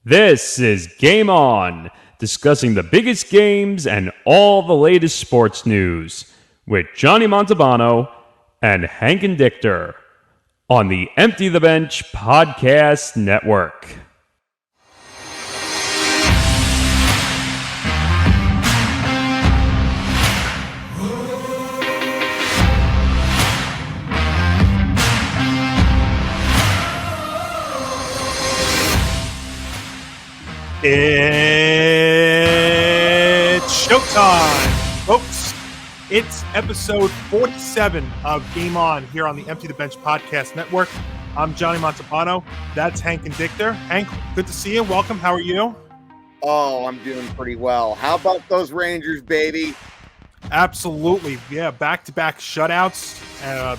This is Game On, discussing the biggest games and all the latest sports news with Johnny Montalbano and Hank Indictor on the Empty the Bench Podcast Network. It's showtime, folks. It's episode 47 of Game On here on the Empty the Bench Podcast Network. I'm Johnny Montalbano. That's Hank Indictor. Hank, good to see you. Welcome. How are you? Oh, I'm doing pretty well. How about those Rangers, baby? Absolutely. Yeah, back-to-back shutouts. A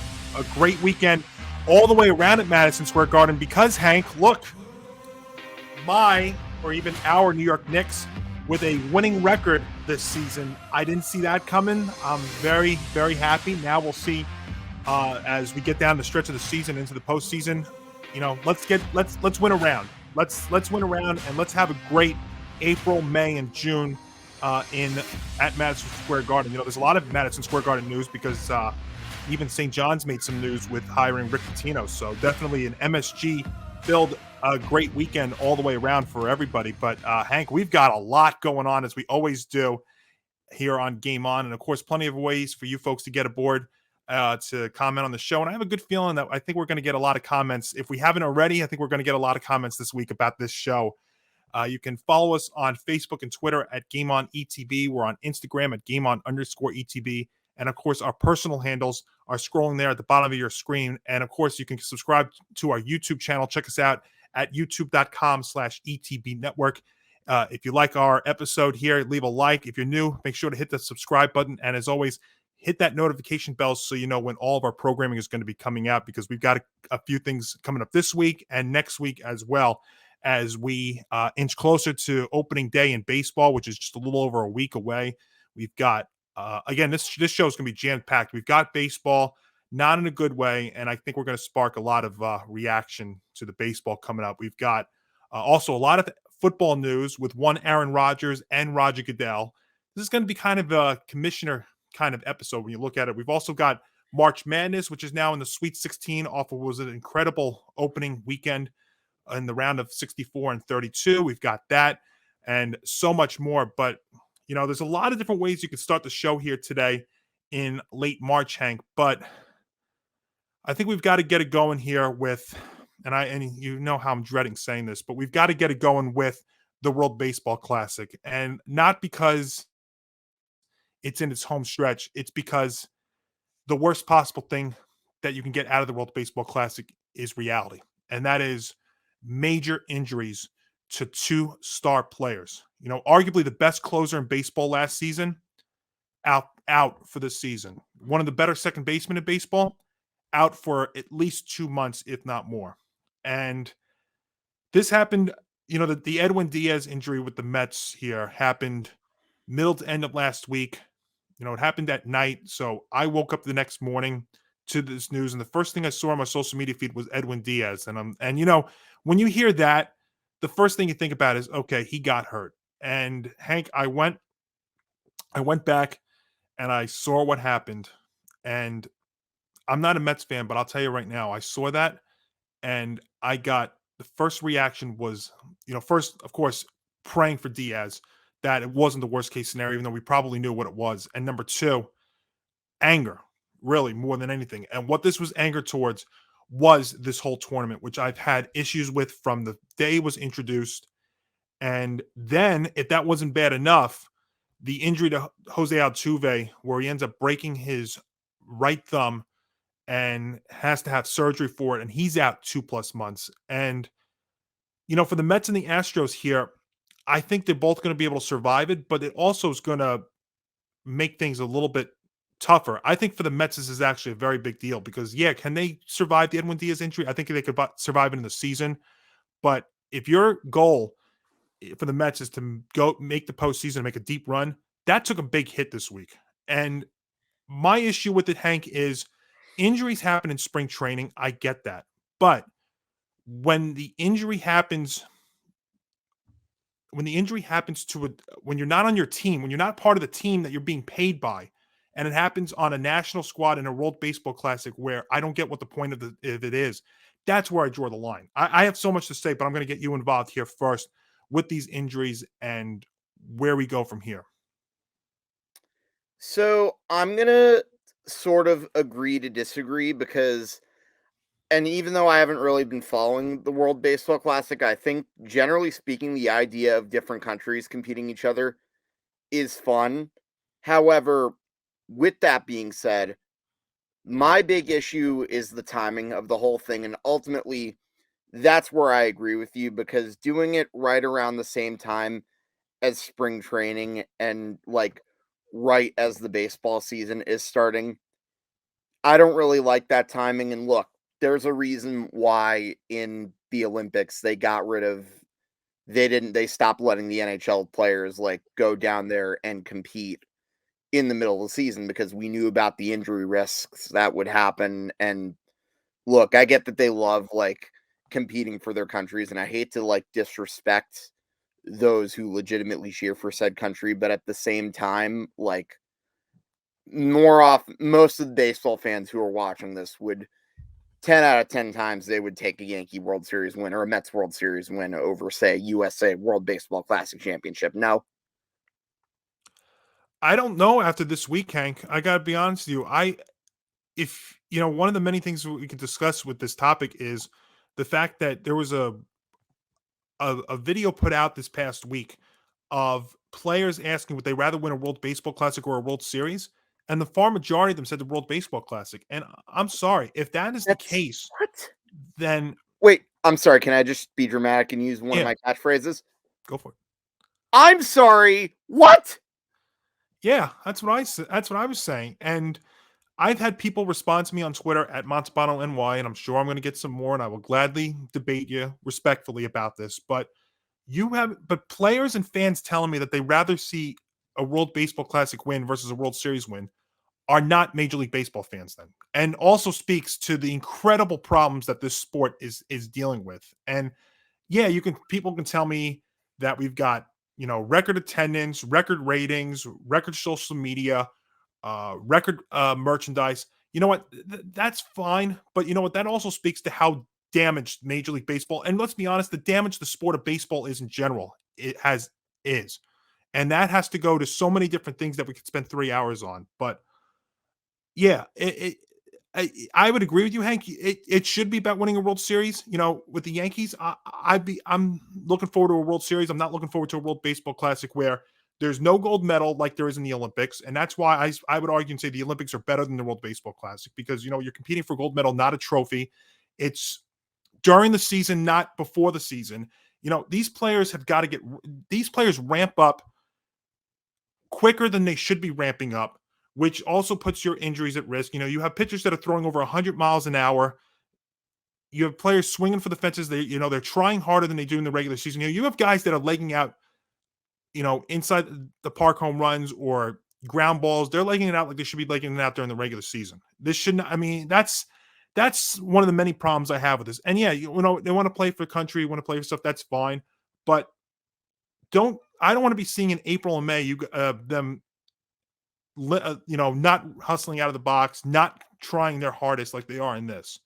great weekend all the way around at Madison Square Garden because, Hank, look, or even our New York Knicks with a winning record this season. I didn't see that coming. I'm very, very happy. Now we'll see as we get down the stretch of the season into the postseason. You know, let's win around. Let's win around and let's have a great April, May, and June at Madison Square Garden. You know, there's a lot of Madison Square Garden news because even St. John's made some news with hiring Rick Pitino. So definitely an MSG filled a great weekend all the way around for everybody. But Hank, we've got a lot going on as we always do here on Game On. And of course, plenty of ways for you folks to get aboard to comment on the show. And I have a good feeling that I think we're going to get a lot of comments. If we haven't already, I think we're going to get a lot of comments this week about this show. You can follow us on Facebook and Twitter at Game On ETB. We're on Instagram at GameOn_ETB. And of course, our personal handles are scrolling there at the bottom of your screen. And of course, you can subscribe to our YouTube channel. Check us out at youtube.com/ETB network. If you like our episode here, leave a like. If you're new, make sure to hit the subscribe button. And as always, hit that notification bell so you know when all of our programming is going to be coming out, because we've got a few things coming up this week and next week as well, as we inch closer to opening day in baseball, which is just a little over a week away. We've got, again, this show is going to be jam-packed. We've got baseball, not in a good way, and I think we're going to spark a lot of reaction to the baseball coming up. We've got also a lot of football news with one Aaron Rodgers and Roger Goodell. This is going to be kind of a commissioner kind of episode when you look at it. We've also got March Madness, which is now in the Sweet 16 off of what was an incredible opening weekend in the round of 64 and 32. We've got that and so much more. But, you know, there's a lot of different ways you could start the show here today in late March, Hank. But I think we've got to get it going here with, and you know how I'm dreading saying this, but we've got to get it going with the World Baseball Classic. And not because it's in its home stretch. It's because the worst possible thing that you can get out of the World Baseball Classic is reality. And that is major injuries to two star players. You know, arguably the best closer in baseball last season, out for the season. One of the better second basemen in baseball, out for at least 2 months, if not more. And this happened, you know, the Edwin Diaz injury with the Mets here happened middle to end of last week. You know, it happened at night. So I woke up the next morning to this news, and the first thing I saw on my social media feed was Edwin Diaz. And you know, when you hear that, the first thing you think about is, okay, he got hurt. And Hank, I went back and I saw what happened. And I'm not a Mets fan, but I'll tell you right now, I saw that and the first reaction was, you know, first, of course, praying for Diaz that it wasn't the worst case scenario, even though we probably knew what it was. And number two, anger, really, more than anything. And what this was anger towards was this whole tournament, which I've had issues with from the day it was introduced. And then, if that wasn't bad enough, the injury to Jose Altuve, where he ends up breaking his right thumb and has to have surgery for it, and he's out 2+ months. And, you know, for the Mets and the Astros here, I think they're both going to be able to survive it, but it also is going to make things a little bit tougher. I think for the Mets, this is actually a very big deal because, yeah, can they survive the Edwin Diaz injury? I think they could survive it in the season. But if your goal for the Mets is to go make the postseason, make a deep run, that took a big hit this week. And my issue with it, Hank, is injuries happen in spring training. I get that. But when the injury happens when the injury happens when you're not on your team, when you're not part of the team that you're being paid by, and it happens on a national squad in a World Baseball Classic where I don't get what the point of it is, that's where I draw the line. I have so much to say, but I'm going to get you involved here first with these injuries and where we go from here. So I'm going to sort of agree to disagree because, and even though I haven't really been following the World Baseball Classic, I think generally speaking, the idea of different countries competing each other is fun. However, with that being said, my big issue is the timing of the whole thing. And ultimately, that's where I agree with you, because doing it right around the same time as spring training and like right as the baseball season is starting, I don't really like that timing. And look, there's a reason why in the Olympics they stopped letting the NHL players like go down there and compete in the middle of the season, because we knew about the injury risks that would happen. And look, I get that they love like competing for their countries, and I hate to like disrespect those who legitimately cheer for said country, but at the same time, like most of the baseball fans who are watching this would 10 out of 10 times they would take a Yankee World Series win or a Mets World Series win over, say, USA World Baseball Classic Championship. No. I don't know after this week, Hank. I got to be honest with you. If you know, one of the many things we can discuss with this topic is the fact that there was a video put out this past week of players asking would they rather win a World Baseball Classic or a World Series, and the far majority of them said the World Baseball Classic. And I'm sorry, if that is the case, what? Then wait, I'm sorry. Can I just be dramatic and use one of my catchphrases? Go for it. I'm sorry. What? Yeah, that's what I was saying. And I've had people respond to me on Twitter at Montalbano NY, and I'm sure I'm going to get some more, and I will gladly debate you respectfully about this. But players and fans telling me that they rather see a World Baseball Classic win versus a World Series win are not Major League Baseball fans then, and also speaks to the incredible problems that this sport is dealing with. And yeah, people can tell me that we've got, record attendance, record ratings, record social media, record merchandise. You know what? That's fine, but you know what? That also speaks to how damaged Major League Baseball, and let's be honest, the damage the sport of baseball is in general, is, and that has to go to so many different things that we could spend 3 hours on. But yeah, I would agree with you, Hank. It should be about winning a World Series. With the Yankees, I'm looking forward to a World Series. I'm not looking forward to a World Baseball Classic where there's no gold medal like there is in the Olympics, and that's why I would argue and say the Olympics are better than the World Baseball Classic, because you're competing for gold medal, not a trophy. It's during the season, not before the season. These players ramp up quicker than they should be ramping up, which also puts your injuries at risk. You have pitchers that are throwing over 100 miles an hour. You have players swinging for the fences. They're trying harder than they do in the regular season. You have guys that are legging out, inside the park home runs or ground balls. They're legging it out like they should be legging it out during the regular season. This shouldn't. I mean, that's one of the many problems I have with this. And yeah, they want to play for the country, want to play for stuff. That's fine, but I don't want to be seeing in April and May them not hustling out of the box, not trying their hardest like they are in this.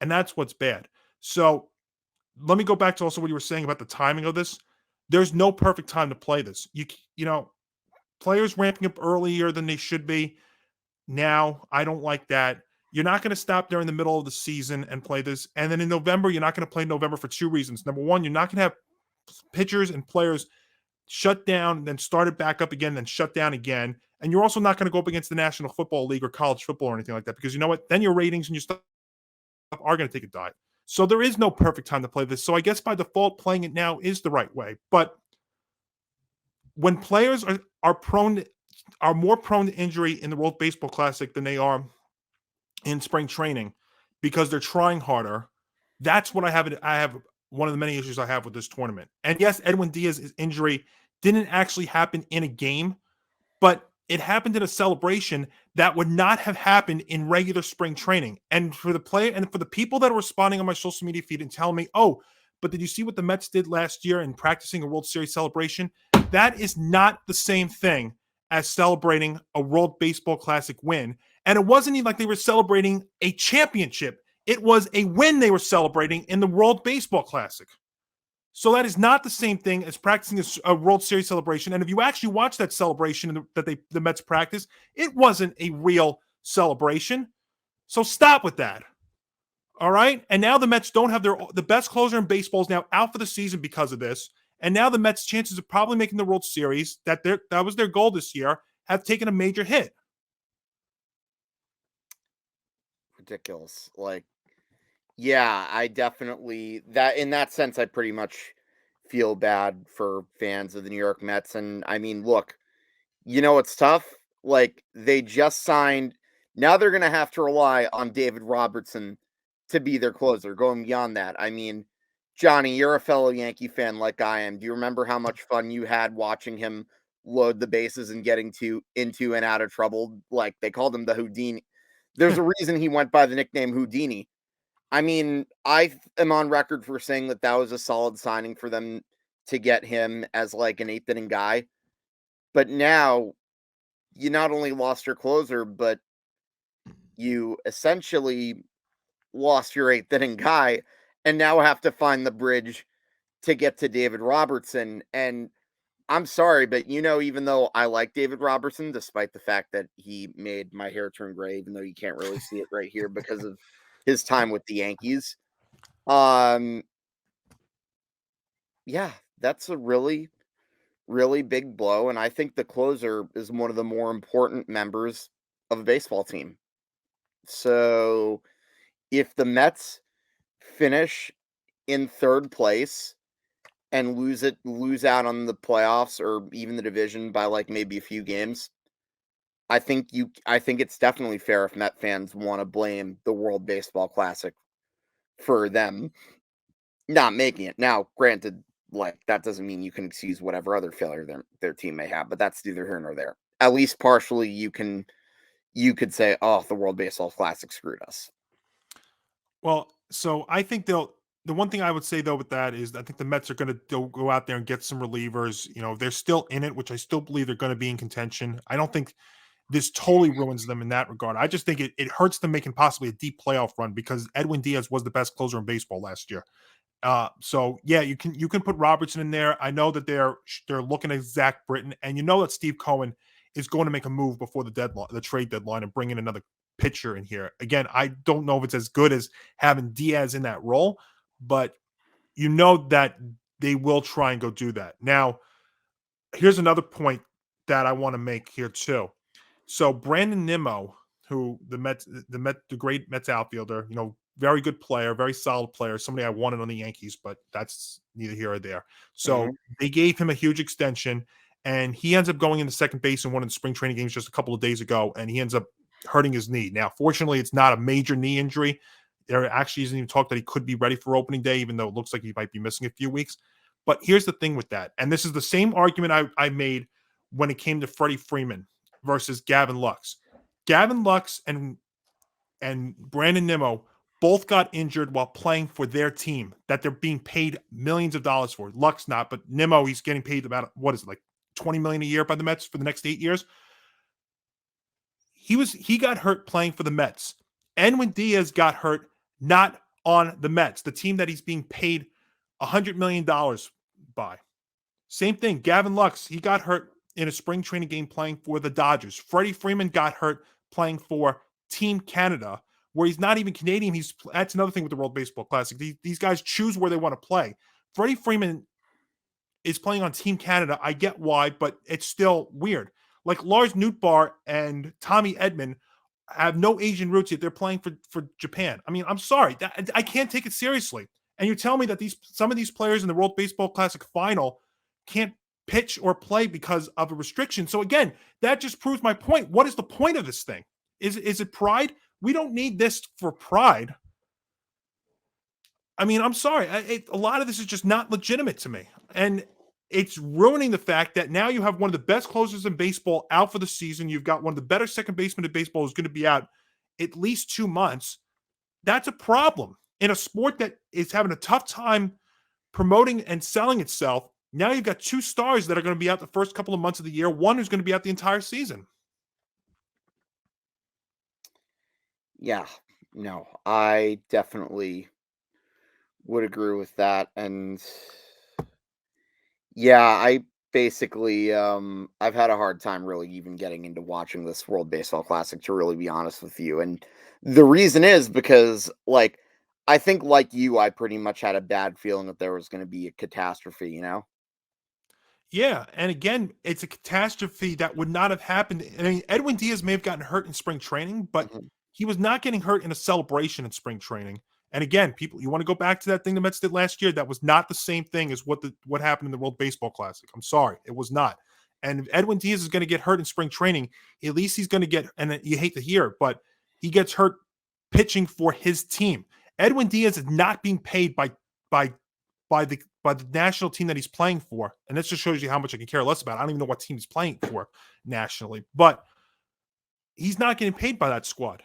And that's what's bad. So let me go back to also what you were saying about the timing of this. There's no perfect time to play this. Players ramping up earlier than they should be. Now, I don't like that. You're not going to stop during the middle of the season and play this. And then in November, you're not going to play in November for two reasons. Number one, you're not going to have pitchers and players shut down, then start it back up again, then shut down again. And you're also not going to go up against the National Football League or college football or anything like that, because you know what? Then your ratings and your stuff are going to take a dive. So there is no perfect time to play this. So I guess by default, playing it now is the right way. But when players are more prone to injury in the World Baseball Classic than they are in spring training because they're trying harder, that's what I have one of the many issues I have with this tournament. And yes, Edwin Diaz's injury didn't actually happen in a game, but it happened in a celebration that would not have happened in regular spring training. And for the player and for the people that are responding on my social media feed and telling me, oh, But did you see what the Mets did last year in practicing a World Series celebration? That is not the same thing as celebrating a World Baseball Classic win. And it wasn't even like they were celebrating a championship. It was a win they were celebrating in the World Baseball Classic. So that is not the same thing as practicing a World Series celebration. And if you actually watch that celebration that the Mets practiced, it wasn't a real celebration. So stop with that. All right. And now the Mets don't have the best closer in baseball is now out for the season because of this. And now the Mets' chances of probably making the World Series, that was their goal this year, have taken a major hit. Ridiculous. Like, yeah, I definitely that in that sense, I pretty much feel bad for fans of the New York Mets. And I mean, look, it's tough. Like, they just signed. Now they're going to have to rely on David Robertson to be their closer. Going beyond that, I mean, Johnny, you're a fellow Yankee fan like I am. Do you remember how much fun you had watching him load the bases and getting into and out of trouble? Like, they called him the Houdini. There's a reason he went by the nickname Houdini. I mean, I am on record for saying that was a solid signing for them to get him as like an eighth inning guy. But now you not only lost your closer, but you essentially lost your eighth inning guy and now have to find the bridge to get to David Robertson. And I'm sorry, but even though I like David Robertson, despite the fact that he made my hair turn gray, even though you can't really see it right here because of his time with the Yankees. Yeah, that's a really, really big blow. And I think the closer is one of the more important members of a baseball team. So if the Mets finish in third place and lose out on the playoffs or even the division by like maybe a few games, I think it's definitely fair if Met fans want to blame the World Baseball Classic for them not making it. Now, granted, like, that doesn't mean you can excuse whatever other failure their team may have, but that's neither here nor there. At least partially you could say, oh, the World Baseball Classic screwed us. Well, so I think the one thing I would say though with that is I think the Mets are going to go out there and get some relievers. They're still in it, which I still believe they're going to be in contention. I don't think this totally ruins them in that regard. I just think it hurts them making possibly a deep playoff run because Edwin Diaz was the best closer in baseball last year. So yeah, you can put Robertson in there. I know that they're looking at Zach Britton, and that Steve Cohen is going to make a move before the trade deadline, and bring in another pitcher in here. Again, I don't know if it's as good as having Diaz in that role, but that they will try and go do that. Now, here's another point that I want to make here too. So Brandon Nimmo, who the great Mets outfielder, very good player, very solid player, somebody I wanted on the Yankees, but that's neither here or there. So they gave him a huge extension, and he ends up going into second base in one of the spring training games just a couple of days ago, and he ends up hurting his knee. Now, fortunately, it's not a major knee injury. There actually isn't even talk that he could be ready for opening day, even though it looks like he might be missing a few weeks. But here's the thing with that, and this is the same argument I made when it came to Freddie Freeman versus Gavin Lux. Gavin Lux and Brandon Nimmo both got injured while playing for their team that they're being paid millions of dollars for. Lux not, but Nimmo, he's getting paid about, what is it, like $20 million a year by the Mets for the next 8 years. He got hurt playing for the Mets. Edwin Diaz got hurt not on the Mets, the team that he's being paid $100 million by. Same thing. Gavin Lux, he got hurt in a spring training game playing for the Dodgers. Freddie Freeman got hurt playing for Team Canada, where he's not even Canadian. That's another thing with the World Baseball Classic. These guys choose where they want to play. Freddie Freeman is playing on Team Canada. I get why, but it's still weird. Like Lars Nootbaar and Tommy Edman have no Asian roots, yet they're playing for Japan. I mean, I'm sorry. I can't take it seriously. And you tell me that some of these players in the World Baseball Classic final can't pitch or play because of a restriction. So again, that just proves my point. What is the point of this thing? Is it pride? We don't need this for pride. I mean, I'm sorry. A lot of this is just not legitimate to me. And it's ruining the fact that now you have one of the best closers in baseball out for the season. You've got one of the better second basemen in baseball who's going to be out at least 2 months. That's a problem in a sport that is having a tough time promoting and selling itself. Now you've got two stars that are going to be out the first couple of months of the year, one who's going to be out the entire season. Yeah, no, I definitely would agree with that. And yeah, I basically I've had a hard time really even getting into watching this World Baseball Classic, to really be honest with you. And the reason is because, like, I think like you, I pretty much had a bad feeling that there was going to be a catastrophe, you know? Yeah, and again, it's a catastrophe that would not have happened. I mean, Edwin Diaz may have gotten hurt in spring training, but Mhm. he was not getting hurt in a celebration in spring training. And again, people, you want to go back to that thing the Mets did last year? That was not the same thing as what happened in the World Baseball Classic. I'm sorry, it was not. And if Edwin Diaz is going to get hurt in spring training, at least he's going to get, and you hate to hear it, but he gets hurt pitching for his team. Edwin Diaz is not being paid by by the national team that he's playing for, and this just shows you how much I can care less about. I don't even know what team he's playing for nationally, but he's not getting paid by that squad.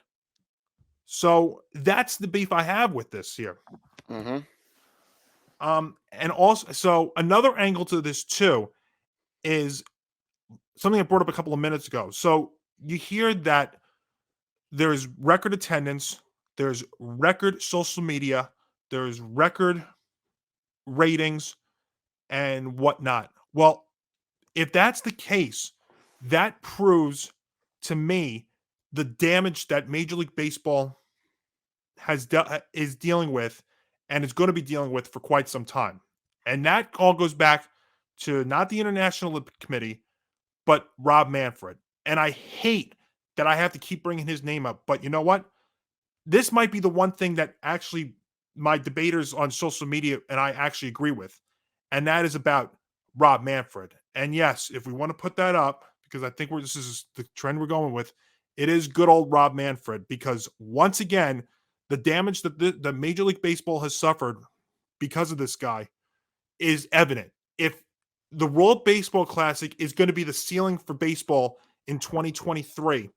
So that's the beef I have with this here. Mm-hmm. And also, so another angle to this too is something I brought up a couple of minutes ago. So you hear that there's record attendance, there's record social media, there's record ratings and whatnot. Well, if that's the case, that proves to me the damage that Major League Baseball is dealing with and is going to be dealing with for quite some time. And that all goes back to not the International Olympic Committee, but Rob Manfred. And I hate that I have to keep bringing his name up, but you know what? This might be the one thing that actually my debaters on social media and I actually agree with, and that is about Rob Manfred. And yes, if we want to put that up, because I think this is the trend we're going with, it is good old Rob Manfred, because once again, the damage that the Major League Baseball has suffered because of this guy is evident. If the World Baseball Classic is going to be the ceiling for baseball in 2023,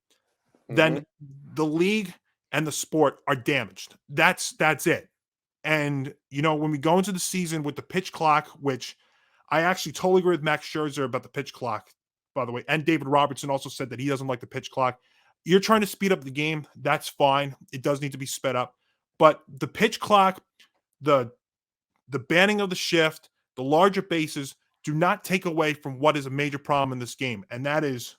then Mm-hmm. the league and the sport are damaged. That's it. And when we go into the season with the pitch clock, which I actually totally agree with Max Scherzer about the pitch clock, by the way, and David Robertson also said that he doesn't like the pitch clock. You're trying to speed up the game. That's fine. It does need to be sped up. But the pitch clock, the banning of the shift, the larger bases do not take away from what is a major problem in this game. And that is,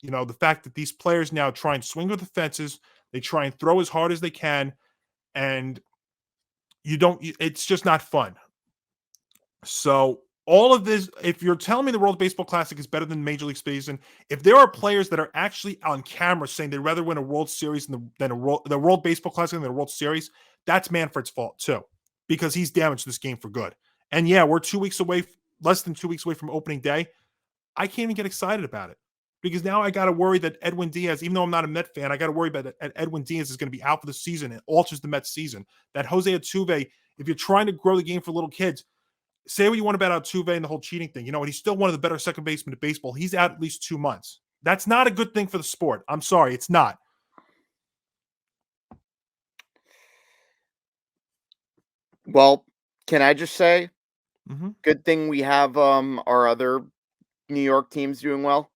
the fact that these players now try and swing with the fences. They try and throw as hard as they can. And it's just not fun. So all of this, if you're telling me the World Baseball Classic is better than Major League Baseball, if there are players that are actually on camera saying they'd rather win a World Series than the World Baseball Classic than the World Series, that's Manfred's fault too, because he's damaged this game for good. And yeah, we're less than 2 weeks away from opening day. I can't even get excited about it, because now I got to worry that Edwin Diaz, even though I'm not a Met fan, I got to worry about that Edwin Diaz is going to be out for the season. It alters the Mets season. That Jose Altuve, if you're trying to grow the game for little kids, say what you want about Altuve and the whole cheating thing. And he's still one of the better second basemen in baseball. He's out at least 2 months. That's not a good thing for the sport. I'm sorry, it's not. Well, can I just say, Mm-hmm. good thing we have our other New York teams doing well.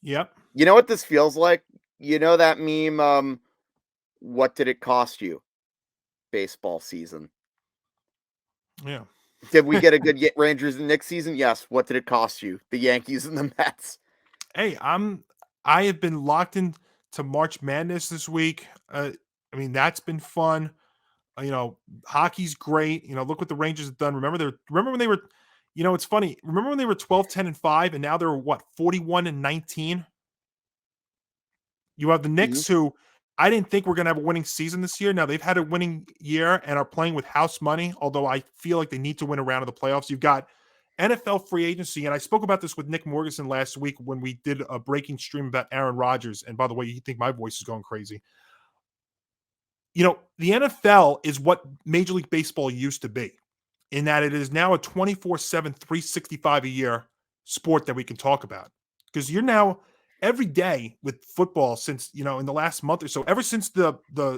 Yep. You know what this feels like? You know that meme, what did it cost you? Baseball season. Yeah. Did we get a good Rangers and Knicks season? Yes. What did it cost you? The Yankees and the Mets. Hey, I have been locked into March Madness this week. That's been fun. Hockey's great. Look what the Rangers have done. Remember when they were, it's funny. Remember when they were 12-10-5 and now they're what, 41-19? You have the Knicks, who I didn't think were going to have a winning season this year. Now they've had a winning year and are playing with house money, although I feel like they need to win a round of the playoffs. You've got NFL free agency, and I spoke about this with Nick Morganson last week when we did a breaking stream about Aaron Rodgers. And by the way, you think my voice is going crazy. The NFL is what Major League Baseball used to be, in that it is now a 24/7, 365 a year sport that we can talk about. Because you're now every day with football since, in the last month or so, ever since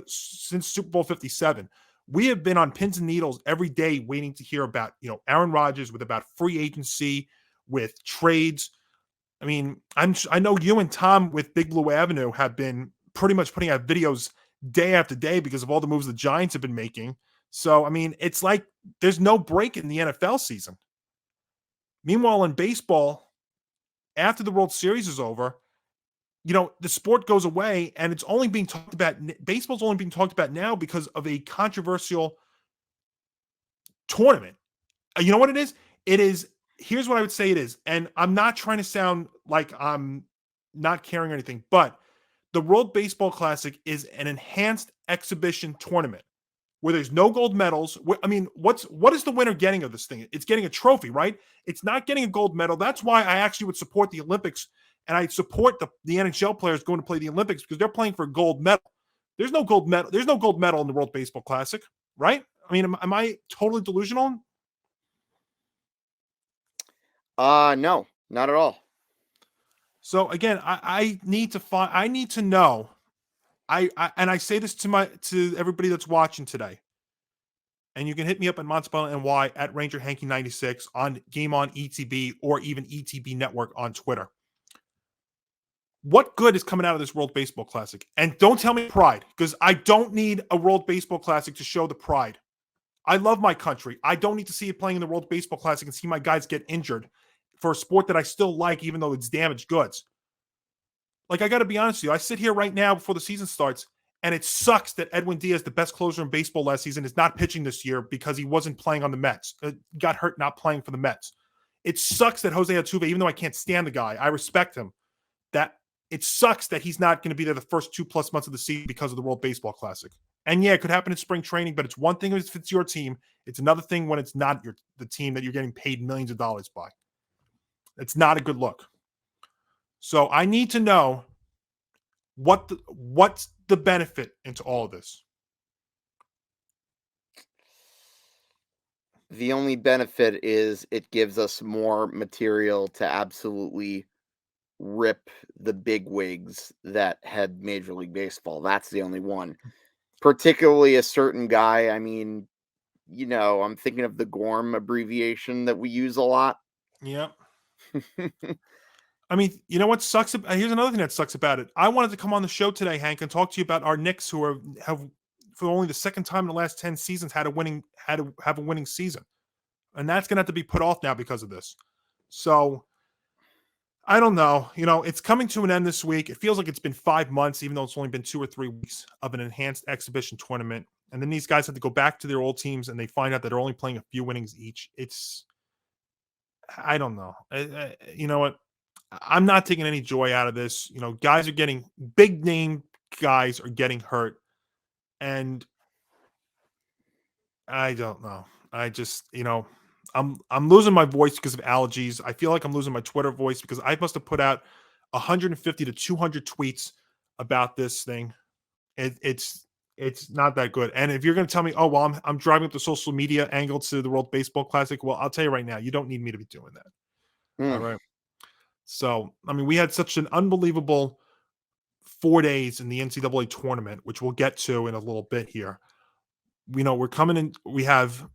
since Super Bowl 57, We have been on pins and needles every day waiting to hear about, Aaron Rodgers, with about free agency, with trades. I mean, I know you and Tom with Big Blue Avenue have been pretty much putting out videos day after day because of all the moves the Giants have been making. So, I mean, it's like there's no break in the NFL season. Meanwhile, in baseball, after the World Series is over, the sport goes away, and it's only being talked about. Baseball's only being talked about now because of a controversial tournament. You know what it is? It is. Here's what I would say it is, and I'm not trying to sound like I'm not caring or anything, but the World Baseball Classic is an enhanced exhibition tournament where there's no gold medals. I mean, what is the winner getting of this thing? It's getting a trophy, right? It's not getting a gold medal. That's why I actually would support the Olympics, and I support the NHL players going to play the Olympics because they're playing for a gold medal. There's no gold medal. There's no gold medal in the World Baseball Classic, right? I mean, am I totally delusional? No, not at all. So again, I need to know. I say this to everybody that's watching today. And you can hit me up at Montalbano NY at Ranger Hanky 96 on Game On ETB or even ETB Network on Twitter. What good is coming out of this World Baseball Classic? And don't tell me pride, because I don't need a World Baseball Classic to show the pride. I love my country. I don't need to see it playing in the World Baseball Classic and see my guys get injured for a sport that I still like, even though it's damaged goods. Like, I got to be honest with you. I sit here right now before the season starts, and it sucks that Edwin Diaz, the best closer in baseball last season, is not pitching this year because he wasn't playing on the Mets. Got hurt not playing for the Mets. It sucks that Jose Altuve, even though I can't stand the guy, I respect him, that it sucks that he's not going to be there the first 2+ months of the season because of the World Baseball Classic. And yeah, it could happen in spring training, but it's one thing if it's your team. It's another thing when it's not the team that you're getting paid millions of dollars by. It's not a good look. So I need to know what's the benefit into all of this. The only benefit is it gives us more material to absolutely rip the big wigs that had Major League Baseball. That's the only one. Particularly a certain guy. I mean, I'm thinking of the GORM abbreviation that we use a lot. Yep. I mean, you know what sucks? Here's another thing that sucks about it. I wanted to come on the show today, Hank, and talk to you about our Knicks, who have for only the second time in the last 10 seasons had to have a winning season, and that's going to have to be put off now because of this. So I don't know. It's coming to an end this week. It feels like it's been 5 months, even though it's only been 2 or 3 weeks of an enhanced exhibition tournament. And then these guys have to go back to their old teams, and they find out that they're only playing a few innings each. I don't know. You know what? I'm not taking any joy out of this. Guys are getting big name guys are getting hurt. And I don't know. I just, I'm losing my voice because of allergies. I feel like I'm losing my Twitter voice because I must have put out 150 to 200 tweets about this thing. It's not that good. And if you're going to tell me, oh, well, I'm driving up the social media angle to the World Baseball Classic, well, I'll tell you right now, you don't need me to be doing that. All right. So, I mean, we had such an unbelievable 4 days in the NCAA tournament, which we'll get to in a little bit here. We're coming in. We have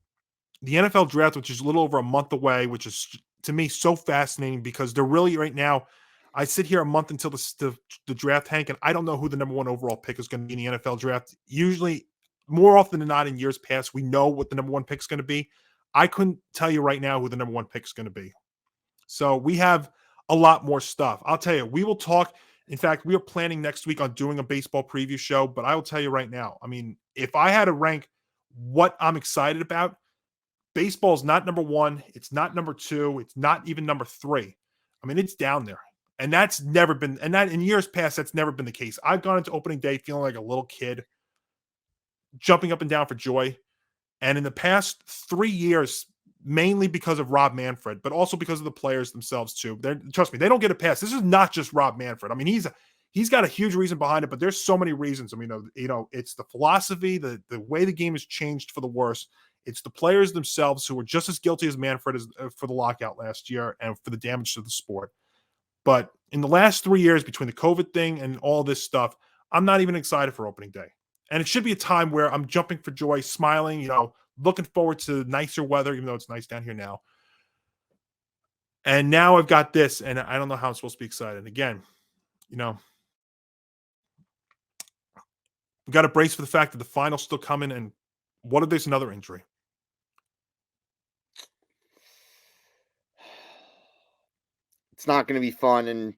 the NFL draft, which is a little over a month away, which is, to me, so fascinating because they're really right now. I sit here a month until the draft, Hank, and I don't know who the number 1 overall pick is going to be in the NFL draft. Usually, more often than not in years past, we know what the number 1 pick is going to be. I couldn't tell you right now who the number 1 pick is going to be. So we have a lot more stuff. I'll tell you, we will talk. In fact, we are planning next week on doing a baseball preview show, but I will tell you right now, I mean, if I had to rank what I'm excited about, baseball is not number 1. It's not number 2. It's not even number 3. I mean, it's down there. And that's never been, and that in years past, that's never been the case. I've gone into opening day feeling like a little kid, jumping up and down for joy. And in the past 3 years, mainly because of Rob Manfred, but also because of the players themselves too. Trust me, they don't get a pass. This is not just Rob Manfred. I mean, he's got a huge reason behind it, but there's so many reasons. I mean, it's the philosophy, the way the game has changed for the worse. It's the players themselves who were just as guilty as Manfred as for the lockout last year and for the damage to the sport. But in the last 3 years, between the COVID thing and all this stuff, I'm not even excited for opening day. And it should be a time where I'm jumping for joy, smiling, looking forward to nicer weather, even though it's nice down here now. And now I've got this, and I don't know how I'm supposed to be excited. Again, we got to brace for the fact that the final's still coming, and what if there's another injury? It's not going to be fun, and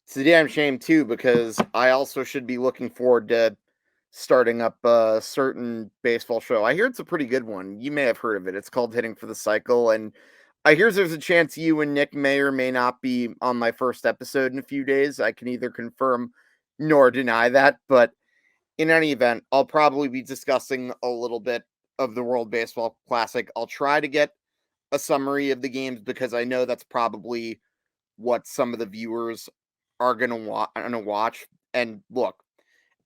it's a damn shame, too, because I also should be looking forward to starting up a certain baseball show. I hear it's a pretty good one. You may have heard of it. It's called Hitting for the Cycle, and I hear there's a chance you and Nick may or may not be on my first episode in a few days. I can neither confirm nor deny that, but in any event, I'll probably be discussing a little bit of the World Baseball Classic. I'll try to get a summary of the games because I know that's probably what some of the viewers are going to watch. And look,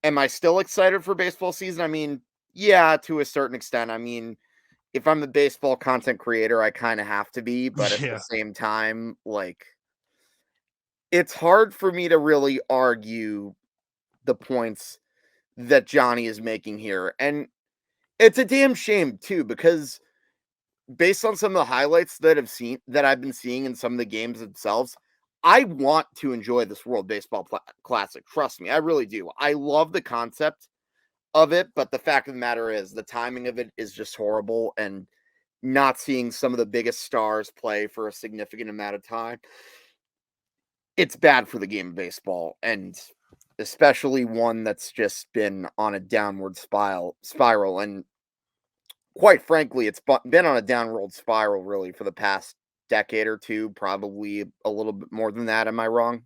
am I still excited for baseball season? I mean, yeah, to a certain extent. I mean, if I'm the baseball content creator, I kind of have to be, but at the same time, like, it's hard for me to really argue the points that Johnny is making here. And it's a damn shame too, because based on some of the highlights that I've been seeing in some of the games themselves, I want to enjoy this World Baseball Classic. Trust me, I really do. I love the concept of it, but the fact of the matter is the timing of it is just horrible, and not seeing some of the biggest stars play for a significant amount of time, it's bad for the game of baseball, and especially one that's just been on a downward spiral. And quite frankly, it's been on a downward spiral really for the past decade or two, probably a little bit more than that. Am I wrong?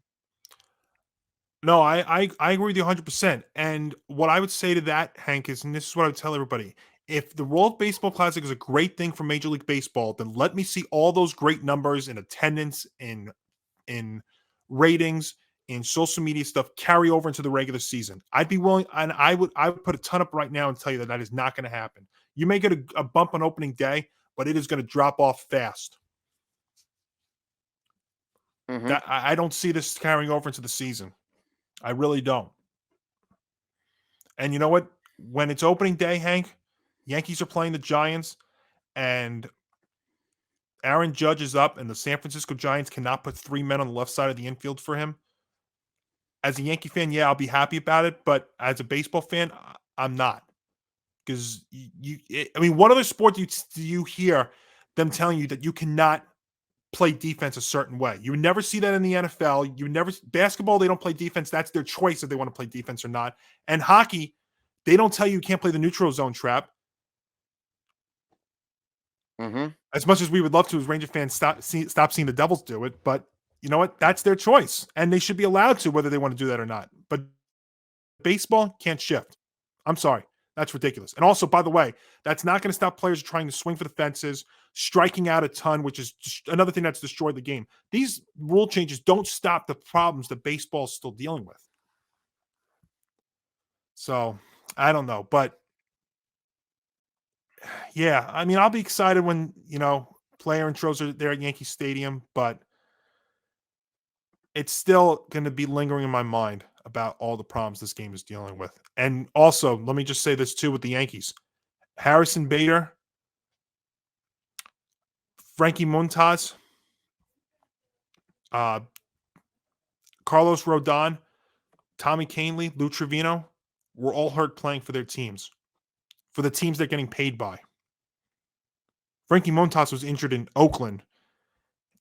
No, I agree with you 100%. And what I would say to that, Hank, is, and this is what I would tell everybody, if the World Baseball Classic is a great thing for Major League Baseball, then let me see all those great numbers in attendance, in ratings, in social media stuff carry over into the regular season. I'd be willing, and I would put a ton up right now and tell you that is not going to happen. You may get a bump on opening day, but it is going to drop off fast. Mm-hmm. I don't see this carrying over into the season. I really don't. And you know what? When it's opening day, Hank, Yankees are playing the Giants, and Aaron Judge is up, and the San Francisco Giants cannot put 3 men on the left side of the infield for him. As a Yankee fan, yeah, I'll be happy about it, but as a baseball fan, I'm not. Because what other sport do you hear them telling you that you cannot play defense a certain way? You would never see that in the NFL. Basketball, they don't play defense. That's their choice if they want to play defense or not. And hockey, they don't tell you can't play the neutral zone trap. Mm-hmm. As much as we would love to, as Ranger fans, stop seeing the Devils do it. But you know what? That's their choice, and they should be allowed to, whether they want to do that or not. But baseball can't shift. I'm sorry. That's ridiculous. And also, by the way, that's not going to stop players trying to swing for the fences, striking out a ton, which is just another thing that's destroyed the game. These rule changes don't stop the problems that baseball is still dealing with. So, I don't know. But, yeah, I mean, I'll be excited when, player intros are there at Yankee Stadium, but it's still going to be lingering in my mind about all the problems this game is dealing with. And also, let me just say this too with the Yankees. Harrison Bader, Frankie Montas, Carlos Rodon, Tommy Kahnle, Lou Trevino were all hurt playing for their teams, for the teams they're getting paid by. Frankie Montas was injured in Oakland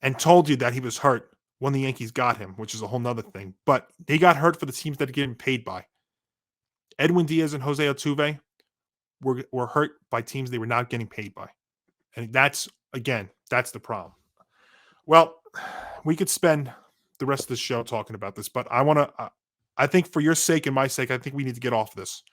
and told you that he was hurt when the Yankees got him, which is a whole nother thing. But they got hurt for the teams that are getting paid by. Edwin Diaz and Jose Altuve were hurt by teams they were not getting paid by. And that's the problem. Well, we could spend the rest of the show talking about this, but I think for your sake and my sake, I think we need to get off this.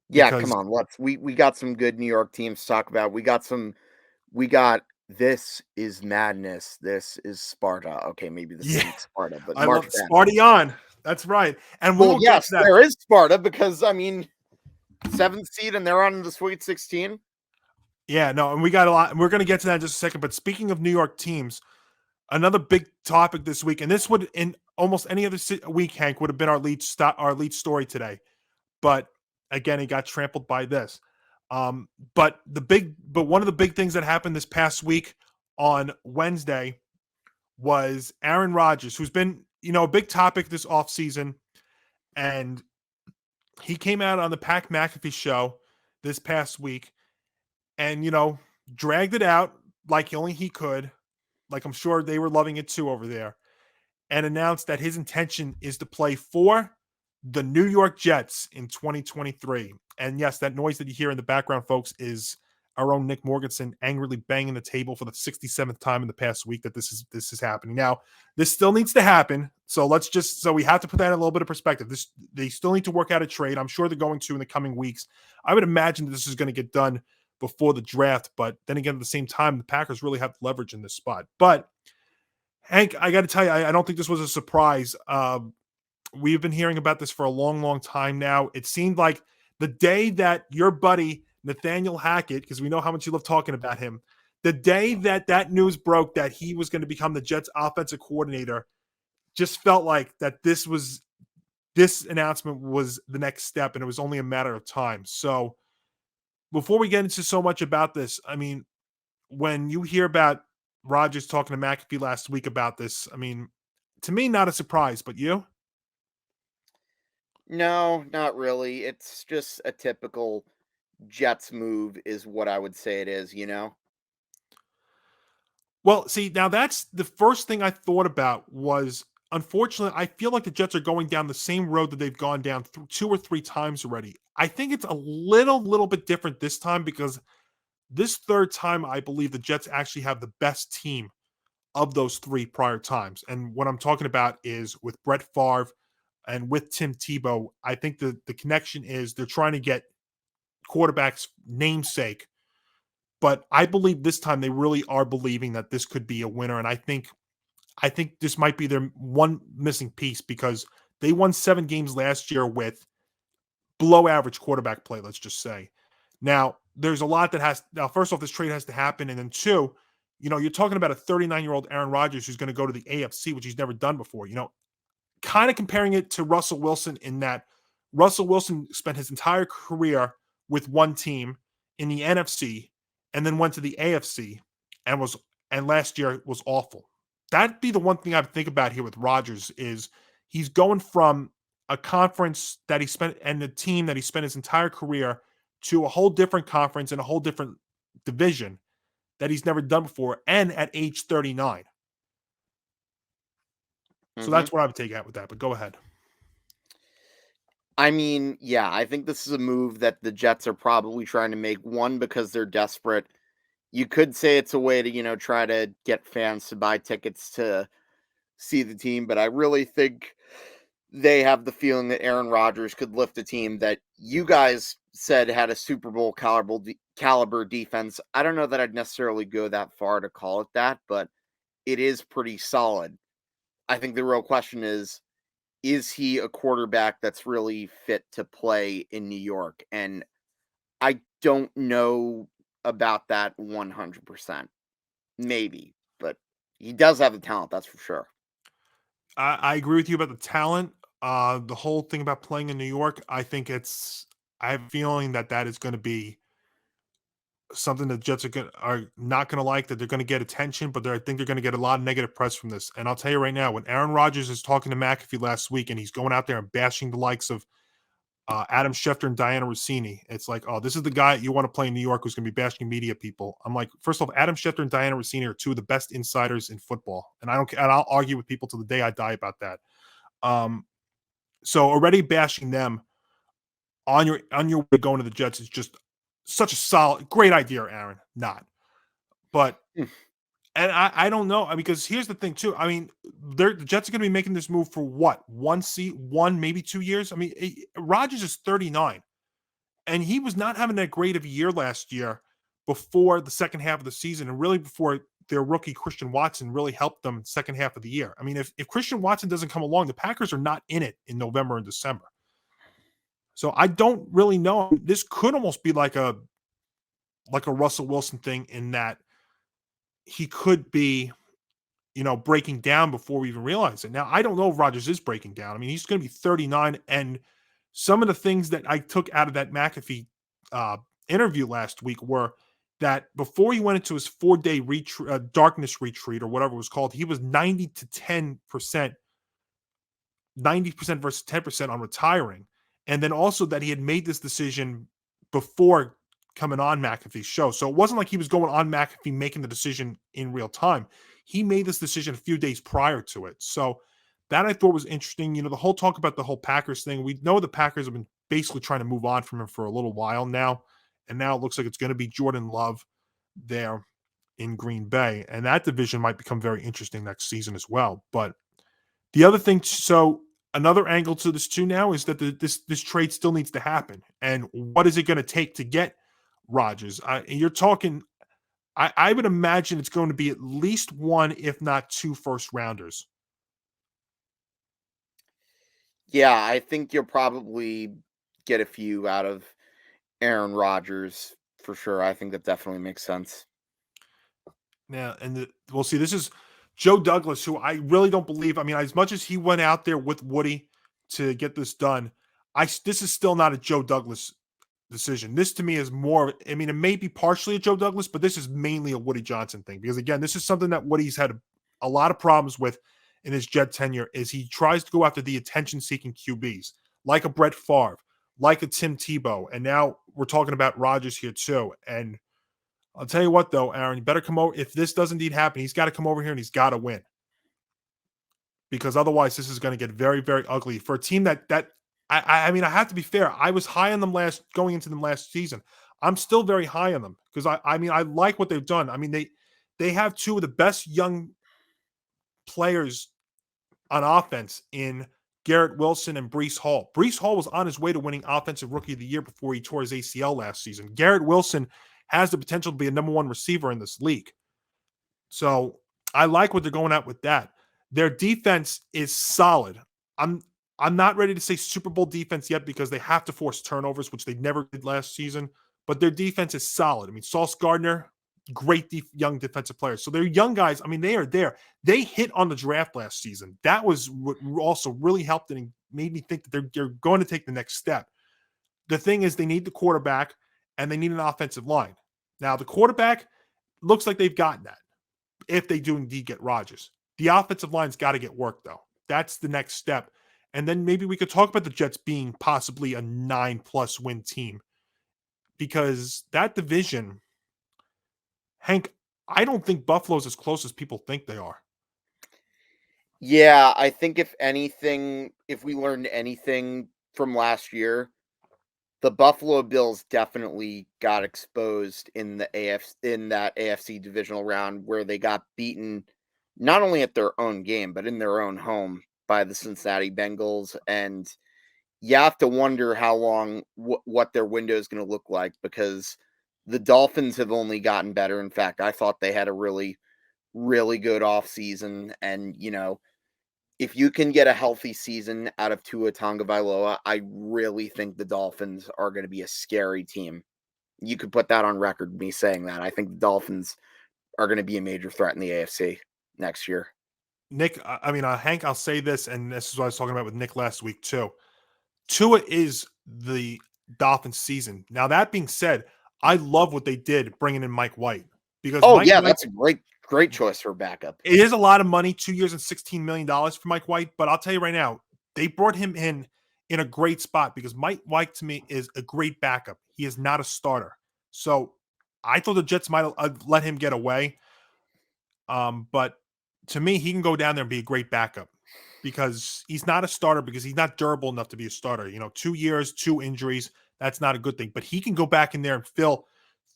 Yeah, come on. We got some good New York teams to talk about. We got This Is Madness. This is Sparta. Okay, maybe this isn't Sparta, but I love Sparty on. That's right. And yes, there is Sparta because 7th seed and they're on the Sweet 16. Yeah, no, and we got a lot. And we're going to get to that in just a second. But speaking of New York teams, another big topic this week, and this would in almost any other week, Hank, would have been our lead story today. But again, he got trampled by this. But one of the big things that happened this past week on Wednesday was Aaron Rodgers, who's been, a big topic this offseason. And he came out on the Pat McAfee Show this past week and, dragged it out like only he could. Like I'm sure they were loving it too over there. And announced that his intention is to play for the New York Jets in 2023. And yes, that noise that you hear in the background, folks, is our own Nick Morganson angrily banging the table for the 67th time in the past week that this is happening. Now, this still needs to happen. So we have to put that in a little bit of perspective. They still need to work out a trade. I'm sure they're going to in the coming weeks. I would imagine that this is going to get done before the draft. But then again, at the same time, the Packers really have leverage in this spot. But Hank, I got to tell you, I don't think this was a surprise. We've been hearing about this for a long, long time now. It seemed like the day that your buddy Nathaniel Hackett, because we know how much you love talking about him, the day that news broke that he was going to become the Jets offensive coordinator, just felt like that this announcement was the next step, and it was only a matter of time. So before we get into so much about this, I mean, when you hear about Rodgers talking to McAfee last week about this, I mean, to me, not a surprise, but you? No, not really. It's just a typical Jets move is what I would say it is, Well, see, now that's the first thing I thought about was, unfortunately, I feel like the Jets are going down the same road that they've gone down 2 or 3 times already. I think it's a little bit different this time because this third time, I believe the Jets actually have the best team of those 3 prior times. And what I'm talking about is with Brett Favre and with Tim Tebow. I think the connection is they're trying to get quarterbacks' namesake. But I believe this time they really are believing that this could be a winner. And I think this might be their one missing piece because they won 7 games last year with below average quarterback play, let's just say. Now, there's a lot that first off, this trade has to happen. And then 2, you're talking about a 39-year-old Aaron Rodgers who's going to go to the AFC, which he's never done before. Kind of comparing it to Russell Wilson in that Russell Wilson spent his entire career with one team in the NFC and then went to the AFC and last year was awful. That'd be the one thing I would think about here with Rodgers is he's going from a conference that he spent and the team that he spent his entire career to a whole different conference and a whole different division that he's never done before and at age 39. So that's what I would take out with that, but go ahead. I mean, yeah, I think this is a move that the Jets are probably trying to make, one, because they're desperate. You could say it's a way to, try to get fans to buy tickets to see the team, but I really think they have the feeling that Aaron Rodgers could lift a team that you guys said had a Super Bowl caliber defense. I don't know that I'd necessarily go that far to call it that, but it is pretty solid. I think the real question is he a quarterback that's really fit to play in New York? And I don't know about that 100%. Maybe, but he does have the talent, that's for sure. I agree with you about the talent. The whole thing about playing in New York, I have a feeling that is going to be something that Jets are not going to like, that they're going to get attention, but I think they're going to get a lot of negative press from this. And I'll tell you right now, when Aaron Rodgers is talking to McAfee last week and he's going out there and bashing the likes of Adam Schefter and Diana Rossini, it's like, oh, this is the guy you want to play in New York who's going to be bashing media people. I'm like, first off, Adam Schefter and Diana Rossini are 2 of the best insiders in football, and I'll argue with people till the day I die about that. So already bashing them on your way going to the Jets is just such a solid, great idea, Aaron. Not, but and I don't know. I mean, because here's the thing too. I mean, the Jets are going to be making this move for what, 1 maybe 2 years. I mean, Rodgers is 39, and he was not having that great of a year last year before the second half of the season, and really before their rookie Christian Watson really helped them second half of the year. I mean, if Christian Watson doesn't come along, the Packers are not in it in November and December. So I don't really know. This could almost be like a Russell Wilson thing in that he could be, breaking down before we even realize it. Now, I don't know if Rodgers is breaking down. I mean, he's going to be 39, and some of the things that I took out of that McAfee interview last week were that before he went into his 4-day darkness retreat or whatever it was called, he was 90% versus 10% on retiring. And then also that he had made this decision before coming on McAfee's show. So it wasn't like he was going on McAfee making the decision in real time. He made this decision a few days prior to it. So that I thought was interesting. The whole talk about the whole Packers thing. We know the Packers have been basically trying to move on from him for a little while now. And now it looks like it's going to be Jordan Love there in Green Bay. And that division might become very interesting next season as well. But the other thing, so another angle to this too now is that this trade still needs to happen. And what is it going to take to get Rodgers? You're talking, I would imagine it's going to be at least one, if not 2 first-rounders. Yeah, I think you'll probably get a few out of Aaron Rodgers for sure. I think that definitely makes sense. Yeah, and we'll see. This is Joe Douglas, who I really don't believe. I mean, as much as he went out there with Woody to get this done, this is still not a Joe Douglas decision. This to me is more, I mean, it may be partially a Joe Douglas, but this is mainly a Woody Johnson thing. Because again, this is something that Woody's had a lot of problems with in his Jet tenure, is he tries to go after the attention-seeking QBs, like a Brett Favre, like a Tim Tebow, and now we're talking about Rodgers here too. And I'll tell you what, though, Aaron, you better come over. If this does indeed happen, he's got to come over here and he's got to win. Because otherwise, this is going to get very, very ugly for a team that I mean, I have to be fair. I was high on them going into them last season. I'm still very high on them because I mean, I like what they've done. I mean, they have 2 of the best young players on offense in Garrett Wilson and Breece Hall. Breece Hall was on his way to winning Offensive Rookie of the Year before he tore his ACL last season. Garrett Wilson has the potential to be a number 1 receiver in this league. So I like what they're going at with that. Their defense is solid. I'm not ready to say Super Bowl defense yet because they have to force turnovers, which they never did last season. But their defense is solid. I mean, Sauce Gardner, great young defensive players. So they're young guys. I mean, they are there. They hit on the draft last season. That was what also really helped and made me think that they're going to take the next step. The thing is, they need the quarterback and they need an offensive line. Now, the quarterback looks like they've gotten that if they do indeed get Rodgers. The offensive line's got to get work, though. That's the next step. And then maybe we could talk about the Jets being possibly a 9+ win team because that division, Hank, I don't think Buffalo's as close as people think they are. Yeah, I think if anything, if we learned anything from last year, the Buffalo Bills definitely got exposed in that AFC divisional round where they got beaten not only at their own game, but in their own home by the Cincinnati Bengals. And you have to wonder how long, what their window is going to look like because the Dolphins have only gotten better. In fact, I thought they had a really, really good offseason. And, if you can get a healthy season out of Tua Tagovailoa, I really think the Dolphins are going to be a scary team. You could put that on record, me saying that. I think the Dolphins are going to be a major threat in the AFC next year. Nick, I mean, Hank, I'll say this, and this is what I was talking about with Nick last week too. Tua is the Dolphins season. Now, that being said, I love what they did bringing in Mike White. Because White, that's a great choice for backup. It is a lot of money, 2 years and $16 million for Mike White. But I'll tell you right now, they brought him in a great spot because Mike White, to me, is a great backup. He is not a starter. So I thought the Jets might let him get away. But to me, he can go down there and be a great backup because he's not a starter because he's not durable enough to be a starter. 2 years, 2 injuries, that's not a good thing. But he can go back in there and fill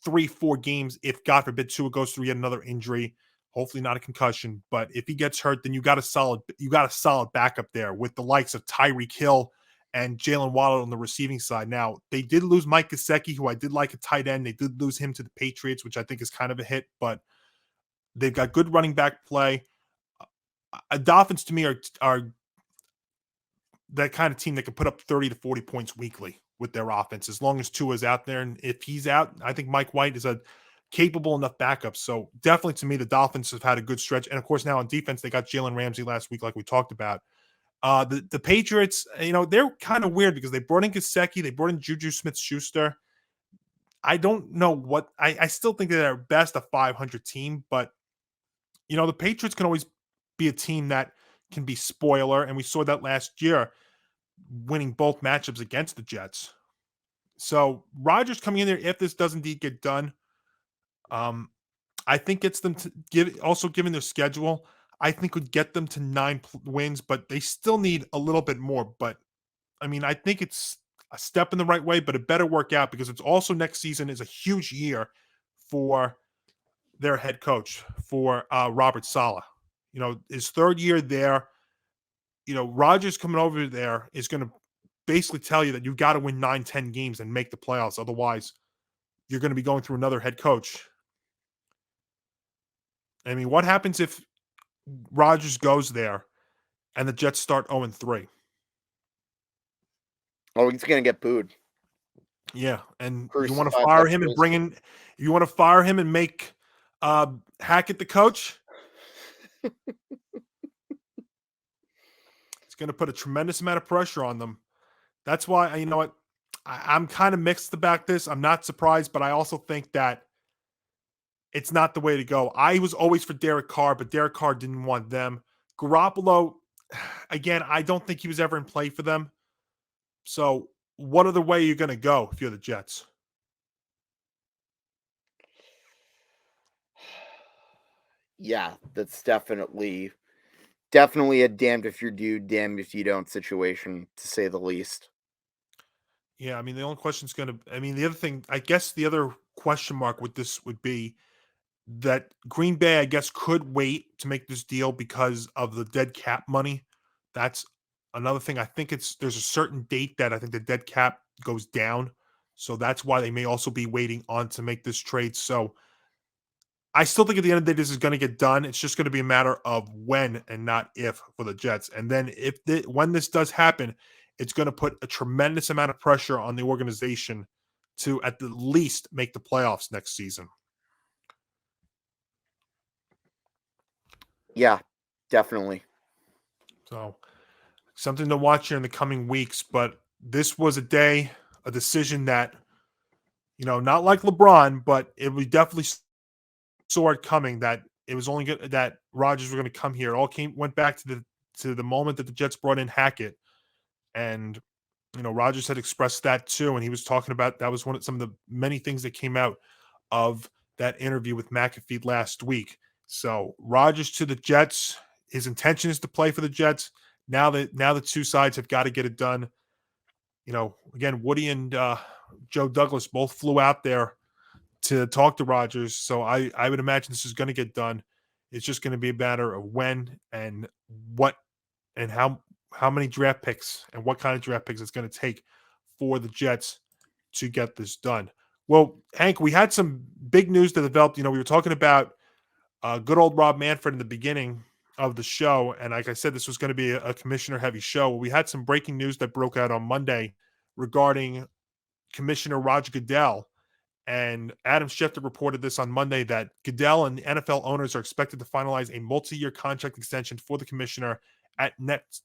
3-4 games if, God forbid, Tua goes through yet another injury. Hopefully not a concussion, but if he gets hurt, then you got a solid backup there with the likes of Tyreek Hill and Jalen Waddle on the receiving side. Now, they did lose Mike Gesicki, who I did like a tight end. They did lose him to the Patriots, which I think is kind of a hit, but they've got good running back play. Dolphins, to me, are that kind of team that can put up 30 to 40 points weekly with their offense, as long as Tua's out there. And if he's out, I think Mike White is a capable enough backup. So definitely, to me, the Dolphins have had a good stretch. And of course, now on defense, they got Jalen Ramsey last week, like we talked about. The Patriots, they're kind of weird because they brought in Gesicki, they brought in Juju Smith-Schuster. I don't know what I still think they're at best a 500 team, but the Patriots can always be a team that can be spoiler, and we saw that last year, winning both matchups against the Jets. So Rodgers coming in there, if this does indeed get done, I think gets them to given their schedule, I think would get them to 9 wins, but they still need a little bit more. But I mean, I think it's a step in the right way, but it better work out because it's also next season is a huge year for their head coach, for Robert Saleh. His third year there. Rodgers coming over there is going to basically tell you that you've got to win 9, 10 games and make the playoffs. Otherwise, you're going to be going through another head coach. I mean, what happens if Rodgers goes there and the Jets start 0-3? Oh, he's going to get booed. Yeah, and Crucified, you want to fire him and bring in – you want to fire him and make Hackett the coach? It's going to put a tremendous amount of pressure on them. That's why, you know what, I'm kind of mixed about this. I'm not surprised, but I also think that it's not the way to go. I was always for Derek Carr, but Derek Carr didn't want them. Garoppolo, again, I don't think he was ever in play for them. So what other way are you going to go if you're the Jets? Yeah, that's definitely a damned if you do, damned if you don't situation, to say the least. Yeah, I mean, the only question is going to – I mean, the other thing – I guess the other question mark with this would be that Green Bay, I guess, could wait to make this deal because of the dead cap money. That's another thing. I think there's a certain date that I think the dead cap goes down. So that's why they may also be waiting on to make this trade. So I still think at the end of the day, this is going to get done. It's just going to be a matter of when and not if for the Jets. And then when this does happen, it's going to put a tremendous amount of pressure on the organization to at the least make the playoffs next season. Yeah, definitely. So something to watch here in the coming weeks. But this was a decision that, not like LeBron, but we definitely saw it coming that it was only good that Rodgers were going to come here. It all went back to the moment that the Jets brought in Hackett. And, Rodgers had expressed that too. And he was talking about that was some of the many things that came out of that interview with McAfee last week. So Rodgers to the Jets, his intention is to play for the Jets. Now the two sides have got to get it done. Again, Woody and Joe Douglas both flew out there to talk to Rodgers. So I would imagine this is going to get done. It's just going to be a matter of when and what and how many draft picks and what kind of draft picks it's going to take for the Jets to get this done. Well, Hank, we had some big news that developed. We were talking about good old Rob Manfred in the beginning of the show. And like I said, this was going to be a commissioner-heavy show. We had some breaking news that broke out on Monday regarding Commissioner Roger Goodell. And Adam Schefter reported this on Monday that Goodell and the NFL owners are expected to finalize a multi-year contract extension for the commissioner at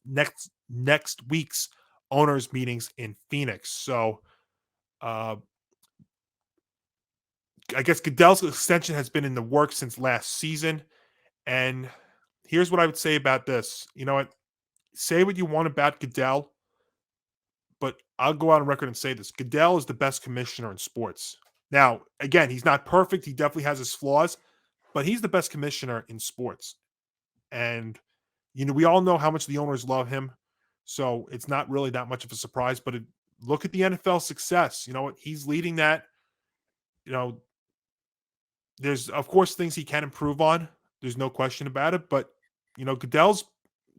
next week's owners meetings in Phoenix. So I guess Goodell's extension has been in the works since last season. And here's what I would say about this. You know what? Say what you want about Goodell, but I'll go out on record and say this. Goodell is the best commissioner in sports. Now, again, he's not perfect. He definitely has his flaws, but he's the best commissioner in sports. And, we all know how much the owners love him. So it's not really that much of a surprise, but look at the NFL success. You know what? He's leading that. There's, of course, things he can improve on. There's no question about it. But, Goodell's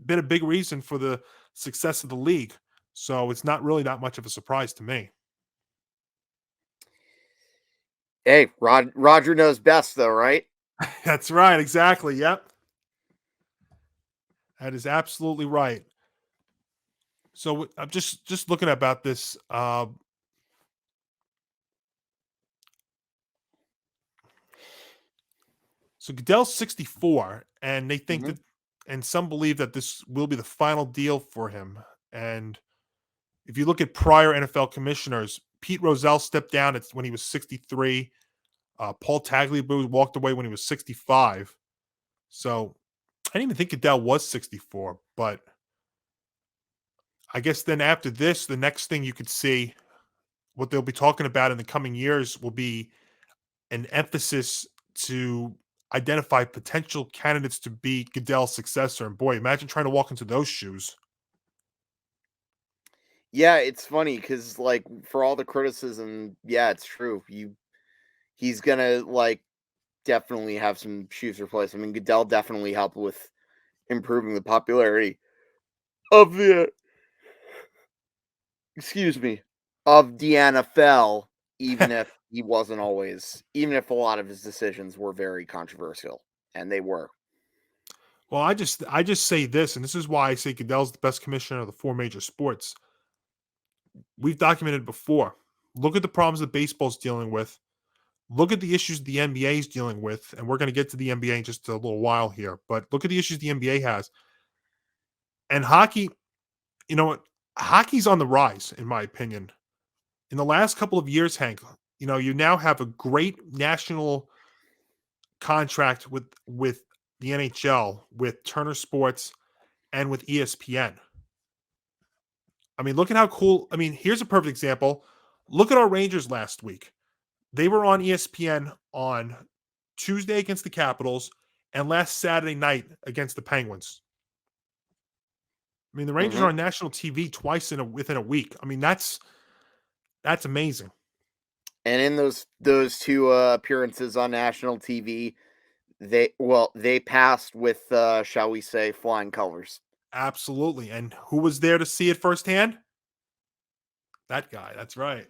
been a big reason for the success of the league. So it's not really that much of a surprise to me. Hey, Roger knows best, though, right? That's right. Exactly. Yep. That is absolutely right. So I'm just looking about this. So Goodell's 64, and they think that and some believe that this will be the final deal for him. And if you look at prior NFL commissioners, Pete Rozelle stepped down when he was 63. Paul Tagliabue walked away when he was 65. So I didn't even think Goodell was 64, but I guess then after this, the next thing you could see, what they'll be talking about in the coming years will be an emphasis to identify potential candidates to be Goodell's successor. And boy, imagine trying to walk into those shoes. Yeah, it's funny because, like, for all the criticism, yeah, it's true. He's gonna like definitely have some shoes replaced. I mean, Goodell definitely helped with improving the popularity of the excuse me of the NFL, even if even if a lot of his decisions were very controversial, and they were. Well, I just say this, and this is why I say Goodell's the best commissioner of the four major sports. We've documented before. Look at the problems that baseball's dealing with. Look at the issues the NBA is dealing with, and we're going to get to the NBA in just a little while here. But look at the issues the NBA has, and hockey. You know what? Hockey's on the rise, in my opinion. In the last couple of years, Hank, you now have a great national contract with the NHL, with Turner Sports, and with ESPN. I mean, look at how cool. I mean, here's a perfect example. Look at our Rangers last week. They were on ESPN on Tuesday against the Capitals and last Saturday night against the Penguins. I mean, the Rangers are on national TV twice within a week. I mean, that's amazing. And in those two appearances on national TV, they passed with shall we say flying colors. Absolutely. And who was there to see it firsthand? That guy. That's right.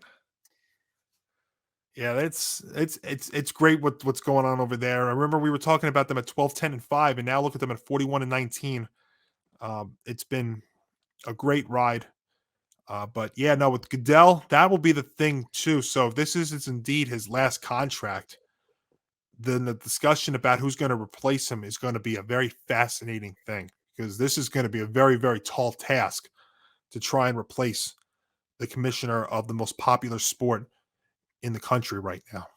Yeah, it's great what's going on over there. I remember we were talking about them at 12, 10, and 5, and now look at them at 41 and 19. It's been a great ride. But yeah, no, with Goodell, that will be the thing too. So if this is indeed his last contract, then the discussion about who's going to replace him is going to be a very fascinating thing, because this is going to be a very, very tall task to try and replace the commissioner of the most popular sport in the country right now.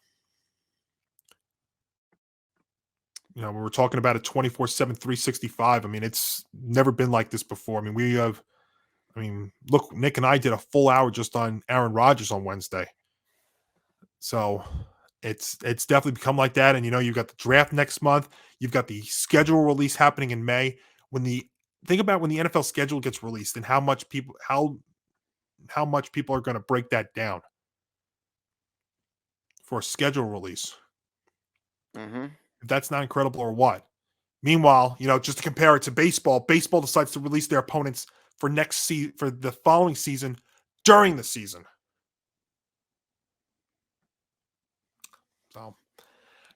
When we're talking about a 24/7, 365, I mean, it's never been like this before. I mean, look, Nick and I did a full hour just on Aaron Rodgers on Wednesday. So it's definitely become like that. And you've got the draft next month. You've got the schedule release happening in May. Think about when the NFL schedule gets released and how much people are going to break that down for a schedule release. Mm-hmm. If that's not incredible or what. Meanwhile, just to compare it to baseball decides to release their opponents for for the following season during the season. So,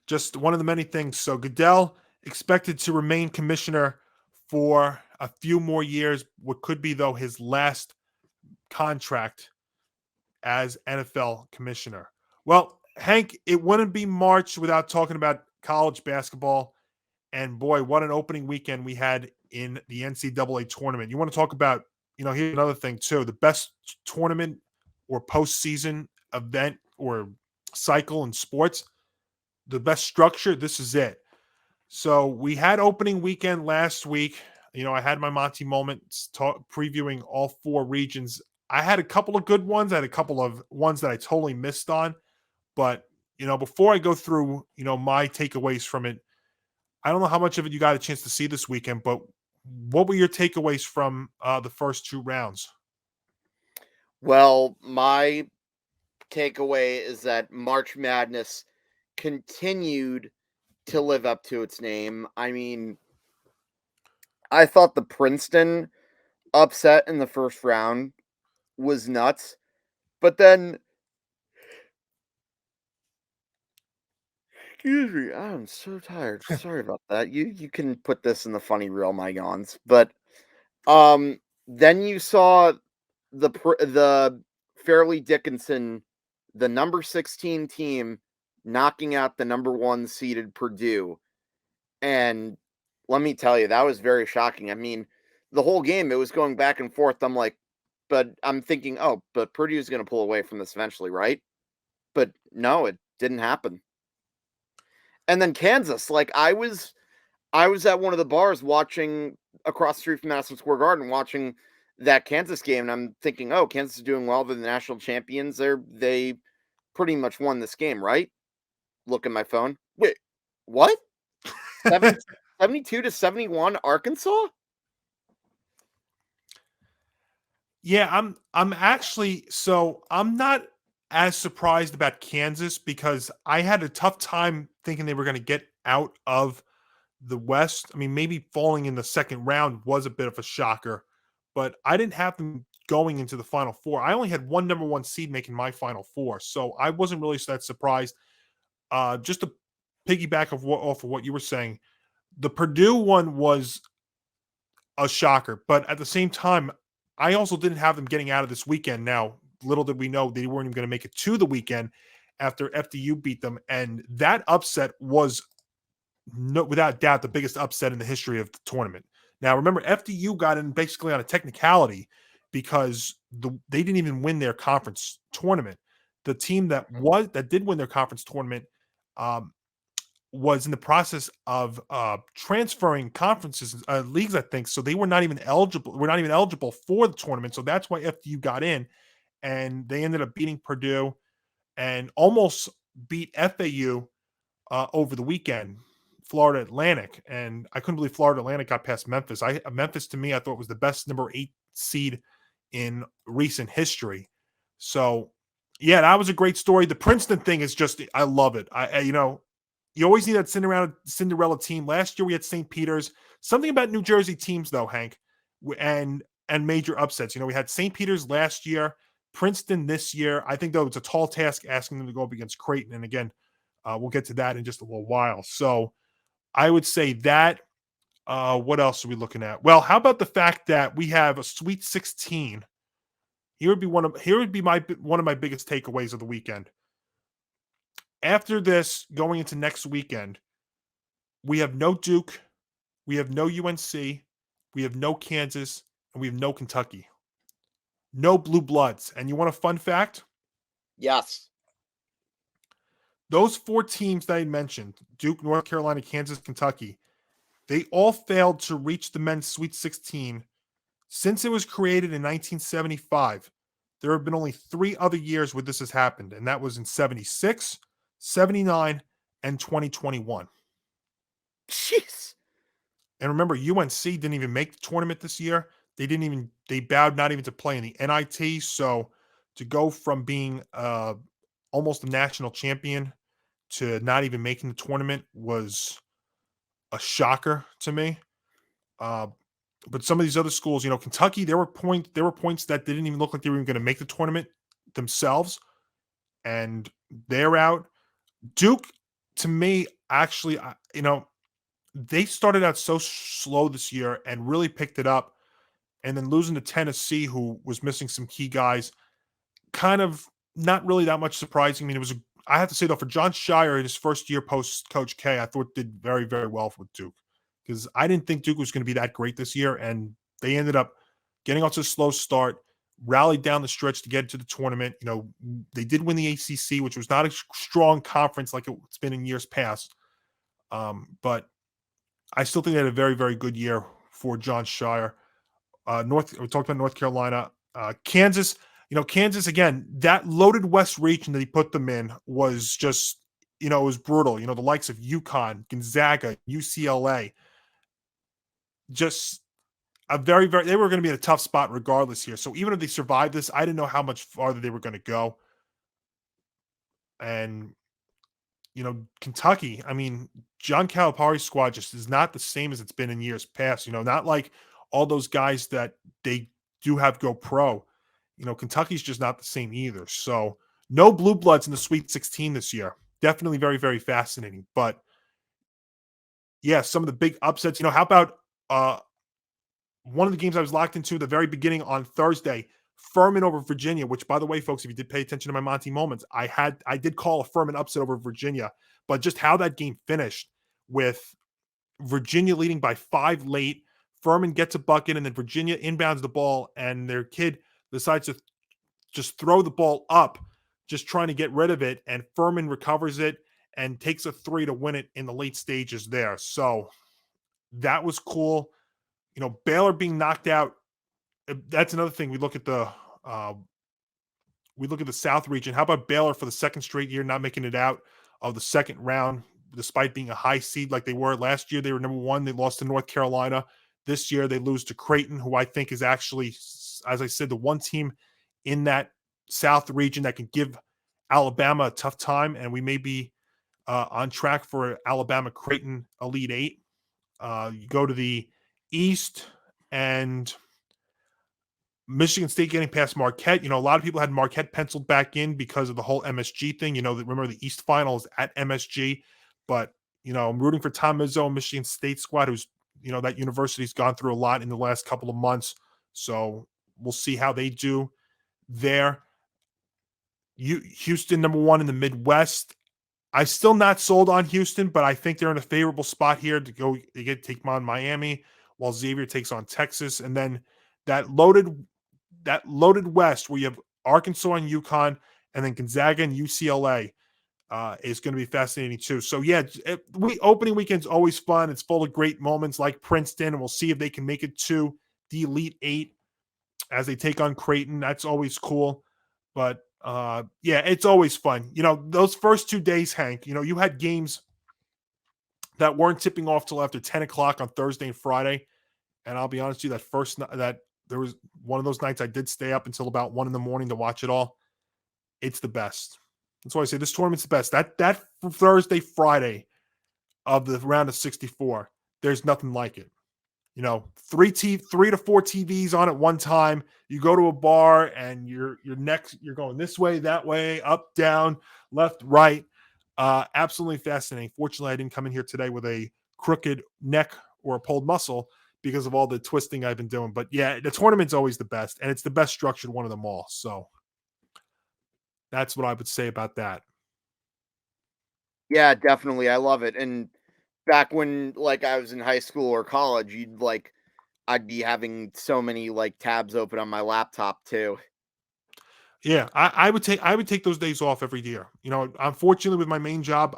just one of the many things. So, Goodell expected to remain commissioner for a few more years, what could be, though, his last contract as NFL commissioner. Well, Hank, it wouldn't be March without talking about college basketball. And boy, what an opening weekend we had in the NCAA tournament. You want to talk about, here's another thing too, the best tournament or postseason event or cycle in sports, the best structure, this is it. So we had opening weekend last week. I had my Monty moments previewing all four regions. I had a couple of good ones. I had a couple of ones that I totally missed on. But, before I go through, my takeaways from it, I don't know how much of it you got a chance to see this weekend, but what were your takeaways from the first two rounds? Well, my takeaway is that March Madness continued to live up to its name. I mean, I thought the Princeton upset in the first round was nuts, but then excuse me, I'm so tired. Sorry about that. You can put this in the funny reel, my yawns. But then you saw the Fairleigh Dickinson, the number 16 team, knocking out the number 1 seeded Purdue, and Let me tell you, that was very shocking. I mean, the whole game, it was going back and forth. I'm like, but I'm thinking, oh, but Purdue's going to pull away from this eventually, right? But no, it didn't happen. And then Kansas, like I was at one of the bars watching across the street from Madison Square Garden, watching that Kansas game, and I'm thinking, oh, Kansas is doing well. They're the national champions. They pretty much won this game, right? Look at my phone. Wait, what? 72-71 Arkansas? Yeah, I'm actually so I'm not as surprised about Kansas because I had a tough time thinking they were going to get out of the West. I mean, maybe falling in the second round was a bit of a shocker, but I didn't have them going into the Final Four. I only had one number one seed making my Final Four, so I wasn't really that surprised. Just to piggyback off of what you were saying, the Purdue one was a shocker, but at the same time, I also didn't have them getting out of this weekend. Now, little did we know they weren't even going to make it to the weekend after FDU beat them, and that upset was no, without doubt the biggest upset in the history of the tournament. Now, remember, FDU got in basically on a technicality because they didn't even win their conference tournament. The team that did win their conference tournament um, was in the process of transferring conferences, leagues, I think. So they were not even eligible. Were not even eligible for the tournament. So that's why FDU got in, and they ended up beating Purdue and almost beat FAU over the weekend. Florida Atlantic, and I couldn't believe Florida Atlantic got past Memphis. Memphis to me, I thought was the best number 8 seed in recent history. So, yeah, that was a great story. The Princeton thing is just, I love it. You always need that Cinderella team. Last year we had St. Peter's. Something about New Jersey teams, though, Hank, and major upsets. We had St. Peter's last year, Princeton this year. I think, though, it's a tall task asking them to go up against Creighton. And again, we'll get to that in just a little while. So I would say that. What else are we looking at? Well, how about the fact that we have a Sweet 16? Here would be one of my biggest takeaways of the weekend. After this, going into next weekend, we have no Duke, we have no UNC, we have no Kansas, and we have no Kentucky. No blue bloods. And you want a fun fact? Yes. Those 4 teams that I mentioned, Duke, North Carolina, Kansas, Kentucky, they all failed to reach the men's Sweet 16 since it was created in 1975. There have been only 3 other years where this has happened, and that was in 76, 79, and 2021. Jeez. And remember, UNC didn't even make the tournament this year. They bowed not even to play in the NIT. So to go from being almost a national champion to not even making the tournament was a shocker to me. But some of these other schools, Kentucky, there were points that didn't even look like they were even going to make the tournament themselves, and they're out. Duke, to me, actually, they started out so slow this year and really picked it up, and then losing to Tennessee, who was missing some key guys, kind of not really that much surprising. I mean, I have to say, though, for John Shire in his first year post Coach K, I thought did very, very well with Duke, because I didn't think Duke was going to be that great this year, and they ended up getting off to a slow start, rallied down the stretch to get to the tournament. They did win the ACC, which was not a strong conference like it's been in years past, but I still think they had a very, very good year for John Shire. We talked about North Carolina, Kansas. Kansas, again, that loaded West region that he put them in was just, it was brutal. The likes of UConn, Gonzaga, UCLA, just a very, very, they were going to be in a tough spot regardless here. So even if they survived this, I didn't know how much farther they were going to go. And, Kentucky, I mean, John Calipari's squad just is not the same as it's been in years past. Not like all those guys that they do have go pro. Kentucky's just not the same either. So no blue bloods in the Sweet 16 this year. Definitely very, very fascinating. But yeah, some of the big upsets. How about one of the games I was locked into at the very beginning on Thursday, Furman over Virginia, which, by the way, folks, if you did pay attention to my Monty moments, I did call a Furman upset over Virginia, but just how that game finished with Virginia leading by 5 late. Furman gets a bucket, and then Virginia inbounds the ball, and their kid decides to just throw the ball up, just trying to get rid of it, and Furman recovers it and takes a 3 to win it in the late stages there. So that was cool. Baylor being knocked out. That's another thing. We look at the South region. How about Baylor for the second straight year not making it out of the second round, despite being a high seed like they were last year? They were number 1. They lost to North Carolina. This year they lose to Creighton, who I think is actually, as I said, the one team in that South region that can give Alabama a tough time, and we may be on track for Alabama-Creighton Elite Eight. You go to the East, and Michigan State getting past Marquette. A lot of people had Marquette penciled back in because of the whole MSG thing. Remember the East Finals at MSG, but I'm rooting for Tom Izzo and Michigan State squad, who's that university's gone through a lot in the last couple of months. So we'll see how they do there. Houston, number 1 in the Midwest. I'm still not sold on Houston, but I think they're in a favorable spot here to go take on Miami, while Xavier takes on Texas. And then that loaded West, where you have Arkansas and UConn, and then Gonzaga and UCLA, is going to be fascinating too. So yeah, opening weekend's always fun. It's full of great moments like Princeton, and we'll see if they can make it to the Elite Eight as they take on Creighton. That's always cool. But yeah, it's always fun. Those first 2 days, Hank, you had games that weren't tipping off till after 10 o'clock on Thursday and Friday. And I'll be honest with you, that there was one of those nights I did stay up until about 1 a.m. to watch it all. It's the best. That's why I say this tournament's the best. That Thursday, Friday of the round of 64, there's nothing like it. 3 to 4 TVs on at one time. You go to a bar and you're going this way, that way, up, down, left, right. Absolutely fascinating. Fortunately, I didn't come in here today with a crooked neck or a pulled muscle because of all the twisting I've been doing. But yeah, the tournament's always the best, and it's the best structured one of them all. So that's what I would say about that. Yeah, definitely. I love it. And back when I was in high school or college, I'd be having so many tabs open on my laptop too. Yeah, I would take those days off every year. Unfortunately with my main job,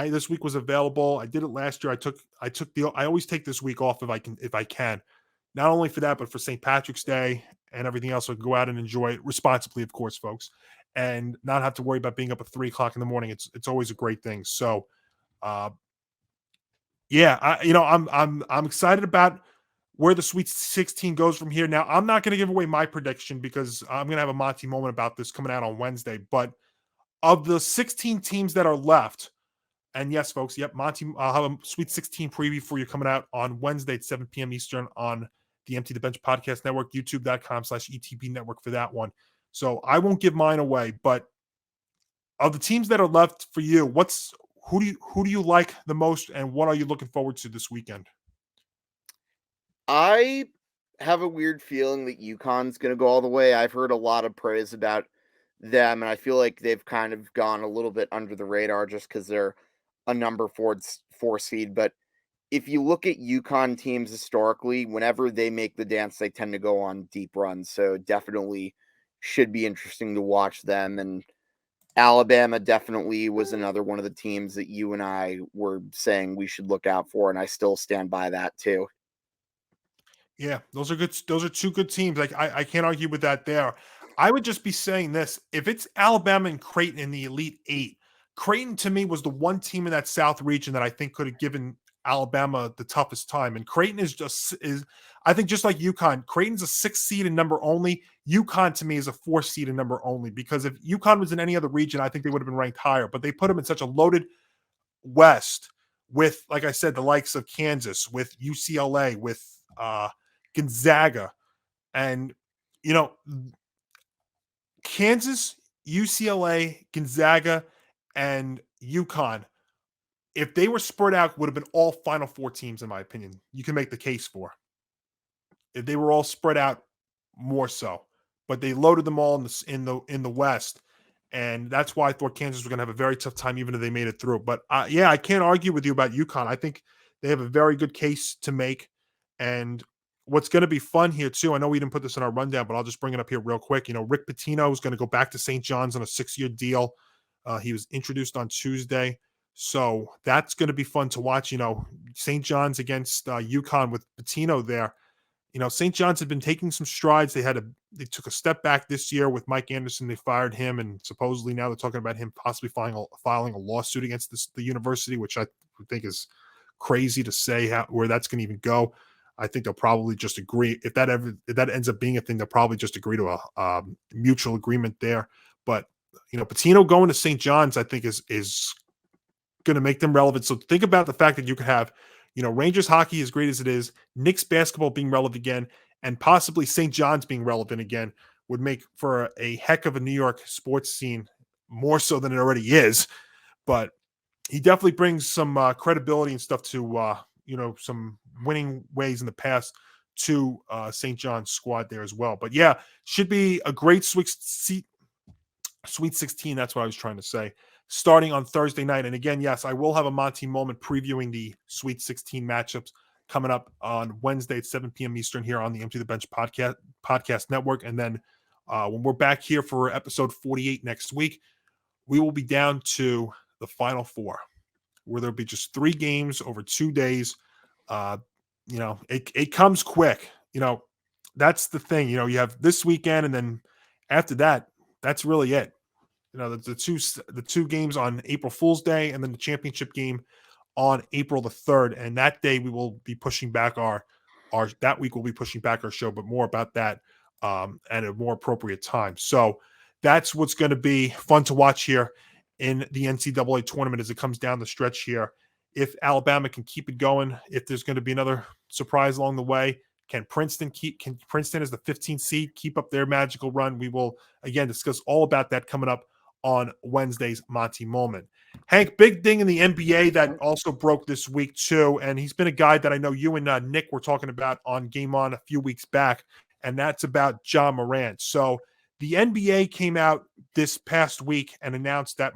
this week was available. I did it last year. I always take this week off if I can. Not only for that, but for St. Patrick's Day and everything else. So I can go out and enjoy it responsibly, of course, folks, and not have to worry about being up at 3 o'clock in the morning. It's always a great thing. So, yeah, I'm excited about where the Sweet 16 goes from here. Now, I'm not going to give away my prediction because I'm going to have a Monty moment about this coming out on Wednesday. But of the 16 teams that are left, and yes, folks, yep, Monty, I'll have a Sweet 16 preview for you coming out on Wednesday at 7 p.m. Eastern on the Empty the Bench Podcast Network, youtube.com/ETB Network for that one. So I won't give mine away, but of the teams that are left for you, who do you like the most, and what are you looking forward to this weekend? I have a weird feeling that UConn's going to go all the way. I've heard a lot of praise about them, and I feel like they've kind of gone a little bit under the radar just because they're a number 4 seed. But if you look at UConn teams historically, whenever they make the dance, they tend to go on deep runs. So definitely should be interesting to watch them. And Alabama definitely was another one of the teams that you and I were saying we should look out for, and I still stand by that too. Yeah, those are good. Those are 2 good teams. I can't argue with that there. I would just be saying this. If it's Alabama and Creighton in the Elite Eight, Creighton to me was the one team in that South region that I think could have given Alabama the toughest time. And Creighton is I think just like UConn, Creighton's a 6 seed and number only. UConn to me is a 4 seed and number only, because if UConn was in any other region, I think they would have been ranked higher, but they put them in such a loaded West with, like I said, the likes of Kansas, with UCLA, with Gonzaga, and Kansas, UCLA, Gonzaga, and UConn, if they were spread out, would have been all Final Four teams, in my opinion. You can make the case for if they were all spread out more so, but they loaded them all in the West, and that's why I thought Kansas was going to have a very tough time, even if they made it through. But yeah, I can't argue with you about UConn. I think They have a very good case to make. And what's going to be fun here, too, I know we didn't put this in our rundown, but I'll just bring it up here real quick. Rick Pitino is going to go back to St. John's on a 6-year deal. He was introduced on Tuesday. So that's going to be fun to watch. St. John's against UConn with Pitino there. St. John's had been taking some strides. They took a step back this year with Mike Anderson. They fired him, and supposedly now they're talking about him possibly filing a lawsuit against the university, which I think is crazy to say where that's going to even go. I think they'll probably just agree if that ends up being a thing. They'll probably just agree to a mutual agreement there. But Pitino going to St. John's, I think is going to make them relevant. So think about the fact that you could have, Rangers hockey, as great as it is, Knicks basketball being relevant again, and possibly St. John's being relevant again would make for a heck of a New York sports scene, more so than it already is. But he definitely brings some credibility and stuff to, some winning ways in the past to St. John's squad there as well. But yeah, should be a great Sweet 16. That's what I was trying to say. Starting on Thursday night. And again, yes, I will have a Monty moment previewing the Sweet 16 matchups coming up on Wednesday at 7 p.m. Eastern here on the Empty the Bench podcast network. And then when we're back here for episode 48 next week, we will be down to the Final Four, where there'll be just 3 games over 2 days. It comes quick. That's the thing. You have this weekend, and then after that, that's really it. The two games on April Fool's Day, and then the championship game on April the 3rd. And that day we will be pushing back that week we'll be pushing back our show, but more about that at a more appropriate time. So that's what's going to be fun to watch here in the NCAA tournament as it comes down the stretch here. If Alabama can keep it going, if there's going to be another surprise along the way, can Princeton as the 15th seed keep up their magical run? We will again discuss all about that coming up on Wednesday's Monty Moment. Hank, big thing in the NBA that also broke this week too, and he's been a guy that I know you and Nick were talking about on Game On a few weeks back, and that's about Ja Morant. So the NBA came out this past week and announced that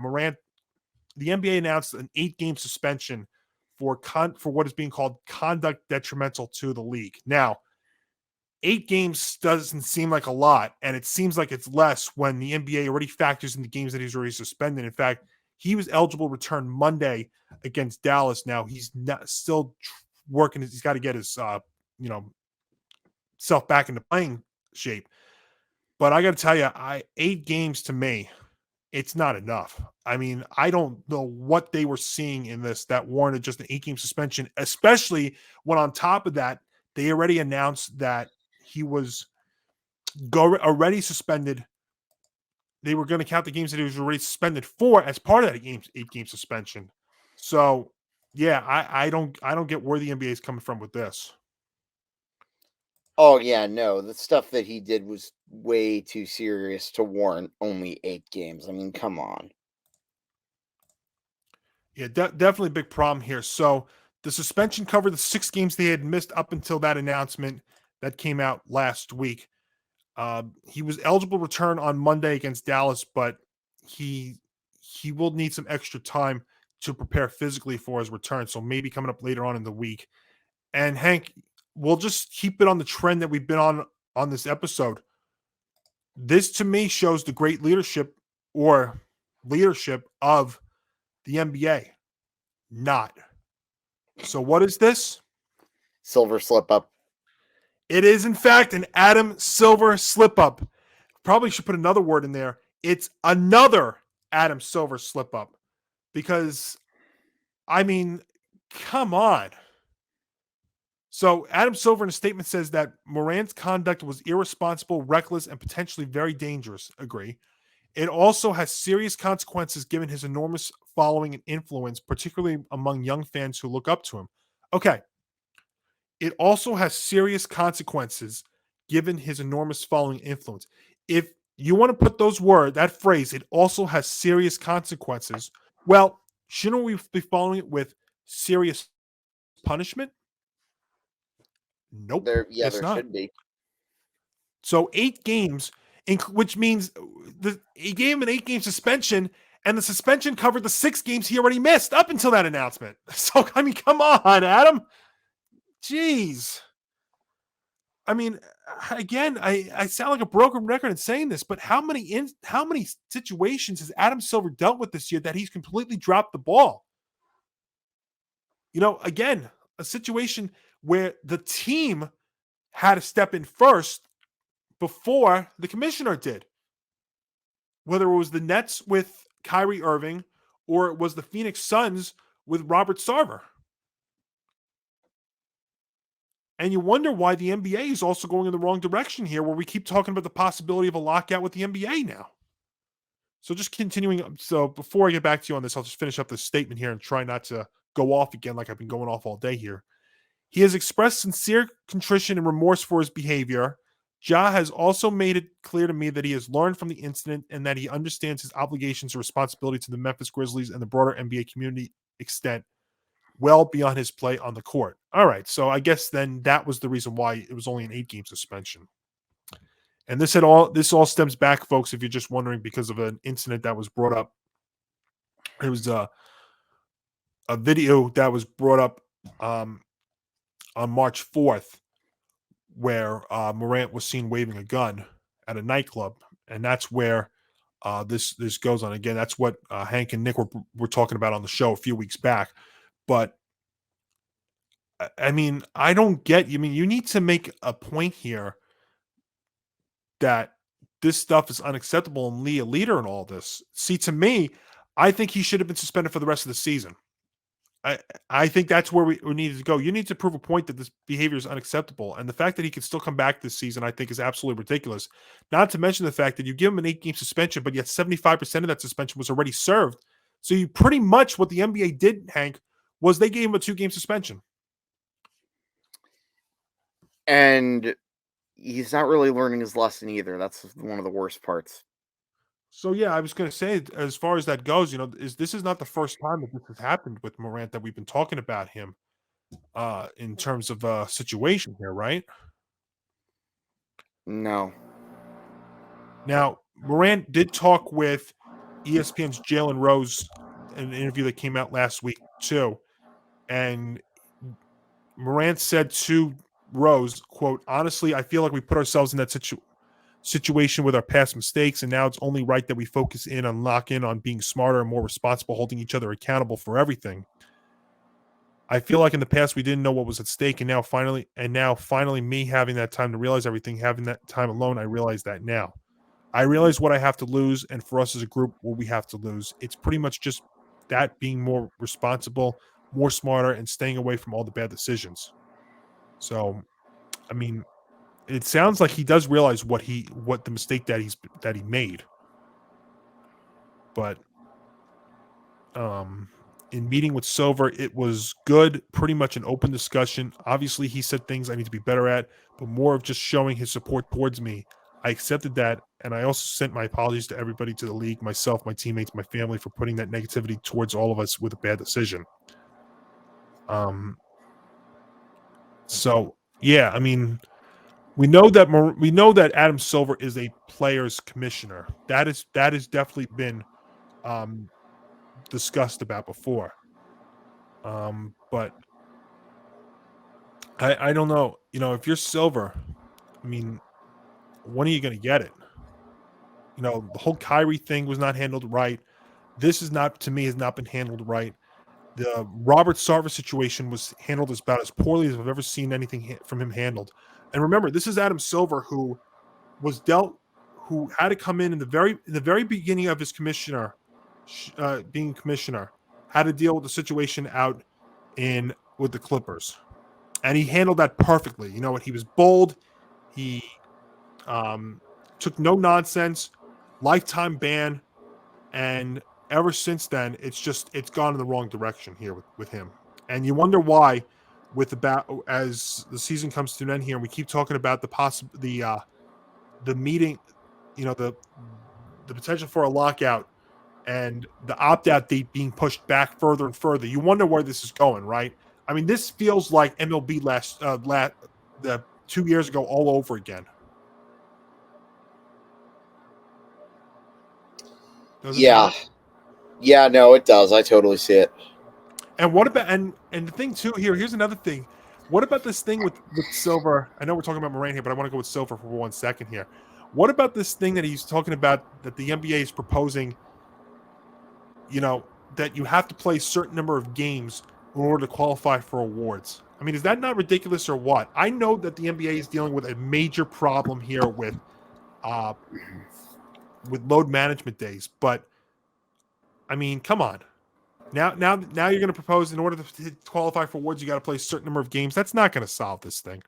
the NBA announced an 8-game suspension for what is being called conduct detrimental to the league. Now, 8 games doesn't seem like a lot, and it seems like it's less when the NBA already factors in the games that he's already suspended. In fact, he was eligible to return Monday against Dallas. Now he's still working. He's got to get his self back into playing shape. But I got to tell you, 8 games to me, it's not enough. I mean, I don't know what they were seeing in this that warranted just an 8-game suspension, especially when on top of that, they already announced that he was already suspended. They were going to count the games that he was already suspended for as part of that 8-game suspension. So, yeah, I don't get where the NBA is coming from with this. Oh, yeah, no. The stuff that he did was way too serious to warrant only 8 games. I mean, come on. Yeah, definitely a big problem here. So the suspension covered the 6 games they had missed up until that announcement that came out last week. He was eligible to return on Monday against Dallas, but he will need some extra time to prepare physically for his return. So maybe coming up later on in the week. And Hank, we'll just keep it on the trend that we've been on this episode. This to me shows the great leadership of the NBA. Not. So what is this? Silver slip up. It is, in fact, an Adam Silver slip up. Probably should put another word in there. It's another Adam Silver slip up. Because, I mean, come on. So Adam Silver in a statement says that Morant's conduct was irresponsible, reckless, and potentially very dangerous. Agree. It also has serious consequences given his enormous following and influence, particularly among young fans who look up to him. Okay. It also has serious consequences given his enormous following and influence. If you want to put that phrase, it also has serious consequences. Well, shouldn't we be following it with serious punishment? Nope. There not. should be. So 8 games, which means he gave him an 8-game suspension, And the suspension covered the 6 games he already missed up until that announcement. So, I mean, come on, Adam. Jeez. I mean, again, I sound like a broken record in saying this, but how many situations has Adam Silver dealt with this year that he's completely dropped the ball? You know, again, a situation where the team had to step in first before the commissioner did. Whether it was the Nets with Kyrie Irving or it was the Phoenix Suns with Robert Sarver. And you wonder why the NBA is also going in the wrong direction here, where we keep talking about the possibility of a lockout with the NBA now. So just continuing. So before I get back to you on this, I'll just finish up this statement here and try not to go off again like I've been going off all day here. He has expressed sincere contrition and remorse for his behavior. Ja has also made it clear to me that he has learned from the incident and that he understands his obligations and responsibility to the Memphis Grizzlies and the broader NBA community extent well beyond his play on the court. All right, so I guess then that was the reason why it was only an 8-game suspension. And this all stems back, folks, if you're just wondering, because of an incident that was brought up. It was a video that was brought up on March 4th where Morant was seen waving a gun at a nightclub, and that's where this goes on. Again, that's what Hank and Nick were talking about on the show a few weeks back. But I mean, I don't get. I mean, you need to make a point here that this stuff is unacceptable and Lee a leader in all this. See, to me, I think he should have been suspended for the rest of the season. I think that's where we needed to go. You need to prove a point that this behavior is unacceptable. And the fact that he can still come back this season, I think, is absolutely ridiculous. Not to mention the fact that you give him an 8-game suspension, but yet 75% of that suspension was already served. So you pretty much, what the NBA did, Hank, was they gave him a 2-game suspension. And he's not really learning his lesson either. That's one of the worst parts. So, yeah, I was going to say, as far as that goes, you know, this is not the first time that this has happened with Morant, that we've been talking about him in terms of a situation here, right? No. Now, Morant did talk with ESPN's Jalen Rose in an interview that came out last week, too. And Morant said to Rose, quote, "Honestly, I feel like we put ourselves in that situation with our past mistakes, and now it's only right that we focus in on lock in on being smarter and more responsible, holding each other accountable for everything. I feel like in the past we didn't know what was at stake, and now finally me having that time to realize everything, having that time alone, I realize that now. I realize what I have to lose, and for us as a group, what we have to lose. It's pretty much just that, being more responsible, more smarter, and staying away from all the bad decisions." So, I mean, it sounds like he does realize what the mistake that he made. But in meeting with Silver, it was good, pretty much an open discussion. Obviously, he said things I need to be better at, but more of just showing his support towards me. I accepted that, and I also sent my apologies to everybody, to the league, myself, my teammates, my family, for putting that negativity towards all of us with a bad decision. So, yeah, I mean, we know that Adam Silver is a players commissioner. That is definitely been discussed about before. But I don't know. You know, if you're Silver, I mean, when are you going to get it? You know, the whole Kyrie thing was not handled right. This has not been handled right. The Robert Sarver situation was handled about as poorly as I've ever seen anything from him handled. And remember, this is Adam Silver, who had to come in the very beginning of his being commissioner, had to deal with the situation out with the Clippers, and he handled that perfectly. You know what? He was bold. He took no nonsense, lifetime ban, and ever since then, it's gone in the wrong direction here with him. And you wonder why, as the season comes to an end here, and we keep talking about the meeting, you know, the potential for a lockout and the opt-out date being pushed back further and further. You wonder where this is going, right? I mean, this feels like MLB the 2 years ago all over again. Yeah. Yeah, no, it does. I totally see it. And what about and the thing too here's another thing. What about this thing with Silver? I know we're talking about Morant here, but I want to go with Silver for 1 second here. What about this thing that he's talking about that the NBA is proposing? That you have to play a certain number of games in order to qualify for awards. I mean, is that not ridiculous or what? I know that the NBA is dealing with a major problem here with load management days, but I mean, come on. Now you're going to propose in order to qualify for awards, you got to play a certain number of games. That's not going to solve this thing.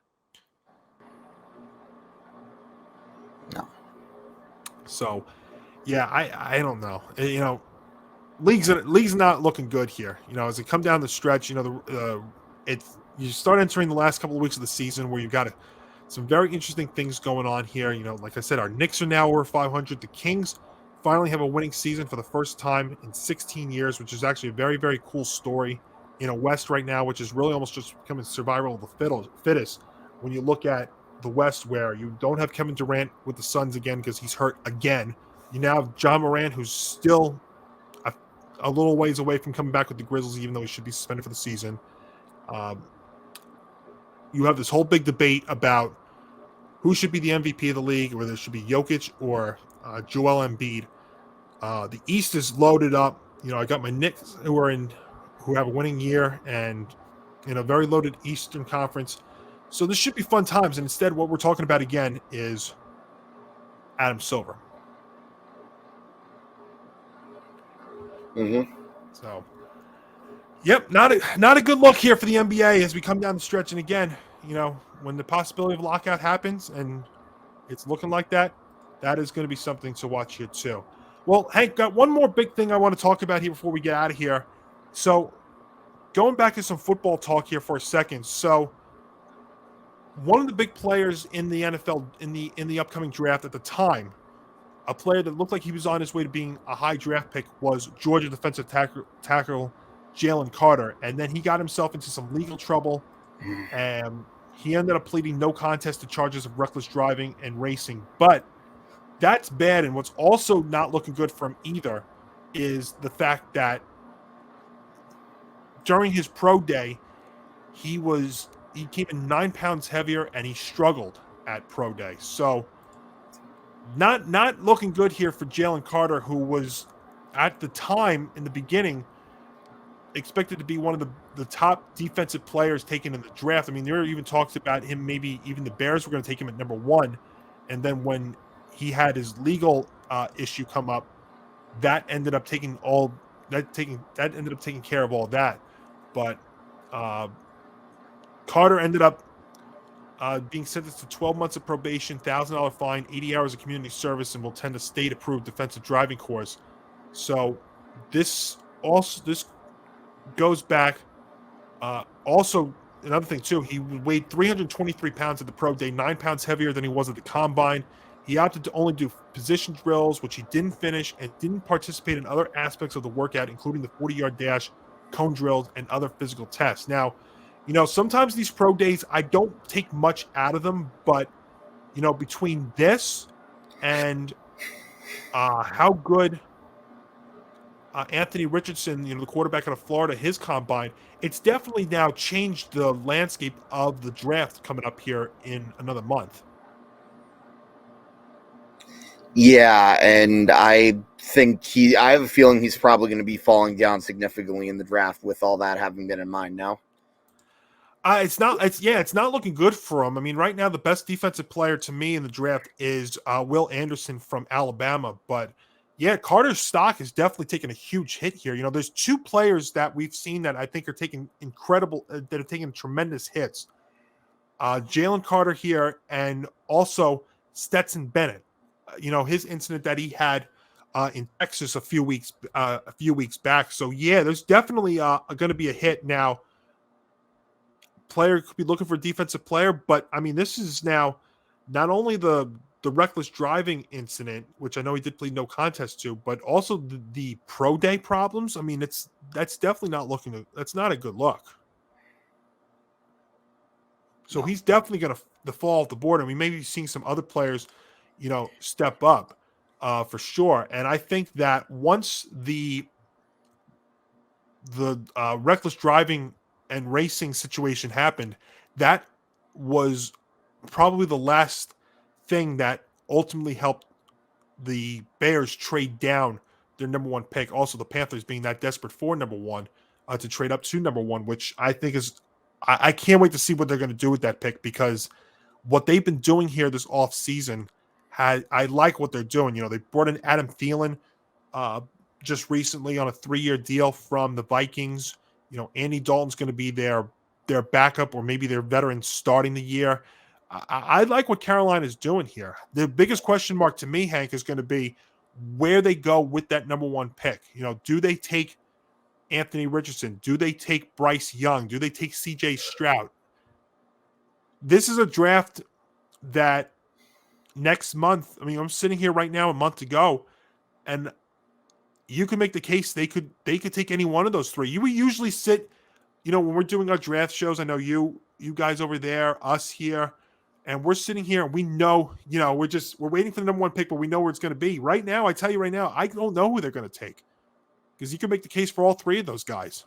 No. So, yeah, I don't know. League's not looking good here. As it come down the stretch, you start entering the last couple of weeks of the season where you've got some very interesting things going on here. Like I said, our Knicks are now over 500. The Kings finally have a winning season for the first time in 16 years, which is actually a very, very cool story in a West right now, which is really almost just becoming survival of the fittest. When you look at the West, where you don't have Kevin Durant with the Suns again because he's hurt again. You now have Ja Morant, who's still a little ways away from coming back with the Grizzlies, even though he should be suspended for the season. You have this whole big debate about who should be the MVP of the league, whether it should be Jokic or Joel Embiid. The East is loaded up. I got my Knicks who have a winning year and in a very loaded Eastern Conference. So this should be fun times. And instead, what we're talking about again is Adam Silver. Mm-hmm. So, yep, not a good look here for the NBA as we come down the stretch. And again, when the possibility of lockout happens and it's looking like that is going to be something to watch here too. Well, Hank, got one more big thing I want to talk about here before we get out of here. So, going back to some football talk here for a second. So, one of the big players in the NFL in the upcoming draft at the time, a player that looked like he was on his way to being a high draft pick, was Georgia defensive tackle Jalen Carter. And then he got himself into some legal trouble, and he ended up pleading no contest to charges of reckless driving and racing. But that's bad. And what's also not looking good for him either is the fact that during his pro day, he came in 9 pounds heavier and he struggled at pro day. So not looking good here for Jalen Carter, who was at the time in the beginning expected to be one of the top defensive players taken in the draft. I mean, there were even talks about him, maybe even the Bears were going to take him at number 1. And then when he had his legal issue come up, that ended up taking care of all that. But Carter ended up being sentenced to 12 months of probation, $1,000 fine, 80 hours of community service, and will attend a state-approved defensive driving course. So this goes back. Also, another thing too, he weighed 323 pounds at the pro day, 9 pounds heavier than he was at the combine. He opted to only do position drills, which he didn't finish, and didn't participate in other aspects of the workout, including the 40-yard dash, cone drills, and other physical tests. Now, sometimes these pro days, I don't take much out of them, but, between this and how good Anthony Richardson, the quarterback out of Florida, his combine, it's definitely now changed the landscape of the draft coming up here in another month. Yeah, and I think I have a feeling he's probably going to be falling down significantly in the draft with all that having been in mind now. It's not looking good for him. I mean, right now the best defensive player to me in the draft is Will Anderson from Alabama. But yeah, Carter's stock is definitely taking a huge hit here. There's 2 players that we've seen that I think are taking that are taking tremendous hits. Jalen Carter here, and also Stetson Bennett. His incident that he had in Texas a few weeks back. So yeah, there's definitely going to be a hit now. Player could be looking for a defensive player, but I mean, this is now not only the reckless driving incident, which I know he did plead no contest to, but also the pro day problems. I mean, that's definitely that's not a good look. So he's definitely going to fall off the board, and we may be seeing some other players, step up for sure. And I think that once the the reckless driving and racing situation happened, that was probably the last thing that ultimately helped the Bears trade down their number one pick. Also, the Panthers being that desperate for number one to trade up to number one, which I think is, I can't wait to see what they're going to do with that pick, because what they've been doing here this offseason, I like what they're doing. You know, they brought in Adam Thielen just recently on a 3-year deal from the Vikings. You know, Andy Dalton's going to be their backup, or maybe their veteran starting the year. I like what Carolina is doing here. The biggest question mark to me, Hank, is going to be where they go with that number one pick. You know, do they take Anthony Richardson? Do they take Bryce Young? Do they take CJ Stroud? This is a draft that next month, I mean, I'm sitting here right now a month to go, and you can make the case they could take any one of those three. You would usually sit, you know, when we're doing our draft shows, I know you guys over there, us here, and we're sitting here and we know, you know, we're waiting for the number one pick, but we know where it's going to be. Right now, I tell you right now, I don't know who they're going to take, because you can make the case for all three of those guys.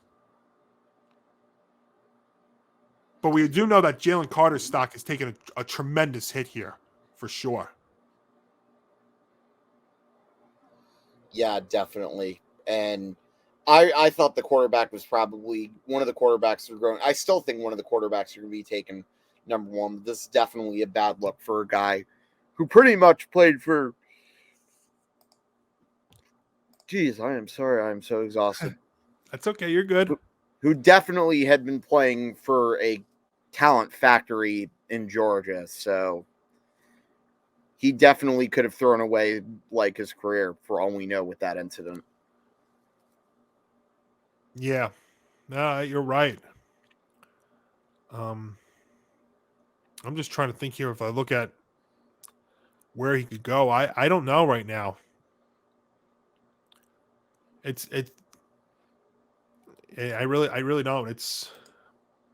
But we do know that Jalen Carter's stock has taken a tremendous hit here, for sure. Yeah, definitely. And I thought the quarterback was probably one of the quarterbacks who are growing. I still think one of the quarterbacks are going to be taken number one. This is definitely a bad look for a guy who pretty much played for. Geez, I am sorry. I'm so exhausted. That's okay. You're good. Who definitely had been playing for a talent factory in Georgia. So he definitely could have thrown away like his career, for all we know, with that incident. Yeah, no, you're right. I'm just trying to think here. If I look at where he could go, I don't know right now. I really don't. It's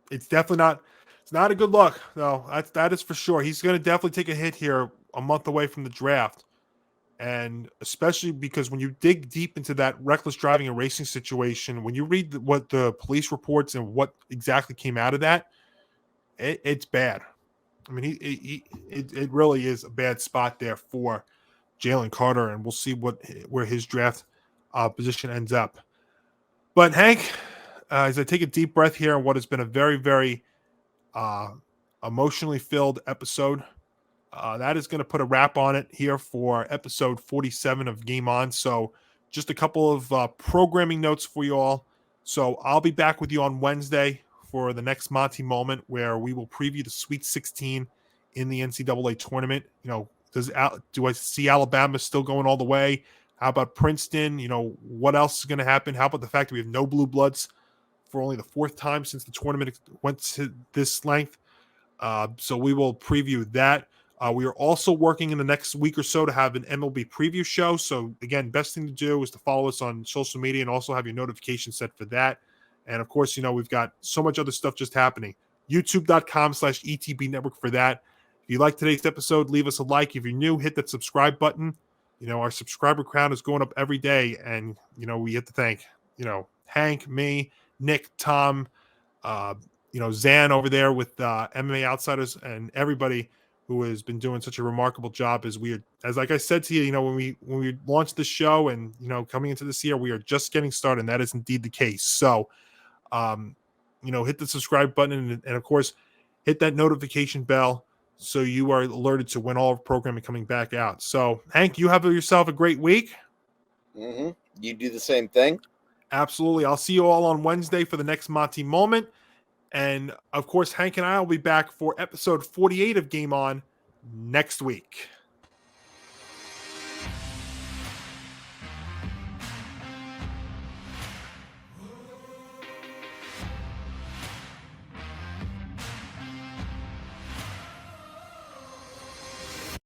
definitely not. It's not a good look. No, that is for sure. He's going to definitely take a hit here a month away from the draft. And especially because when you dig deep into that reckless driving and racing situation, when you read what the police reports and what exactly came out of that, it's bad. I mean, it really is a bad spot there for Jalen Carter, and we'll see where his draft position ends up. But Hank, as I take a deep breath here on what has been a very, very emotionally filled episode, that is going to put a wrap on it here for episode 47 of Game On. So just a couple of programming notes for you all. So I'll be back with you on Wednesday for the next Monty moment, where we will preview the Sweet 16 in the NCAA tournament. You know, do I see Alabama still going all the way? How about Princeton? You know, what else is going to happen? How about the fact that we have no blue bloods for only the fourth time since the tournament went to this length? So we will preview that. We are also working in the next week or so to have an MLB preview show. So again, best thing to do is to follow us on social media and also have your notifications set for that. And of course, you know, we've got so much other stuff just happening. YouTube.com/ETB network for that. If you like today's episode, leave us a like. If you're new, hit that subscribe button. You know, our subscriber count is going up every day. And, you know, we have to thank, you know, Hank, me, Nick, Tom, you know, Zan over there with MMA Outsiders, and everybody who has been doing such a remarkable job. As like I said to you, you know, when we launched the show, and, you know, coming into this year, we are just getting started, and that is indeed the case. So, you know, hit the subscribe button, and of course, hit that notification bell so you are alerted to when all of programming coming back out. So, Hank, you have yourself a great week. Mm-hmm. You do the same thing. Absolutely. I'll see you all on Wednesday for the next Monty moment. And of course, Hank and I will be back for episode 48 of Game On next week.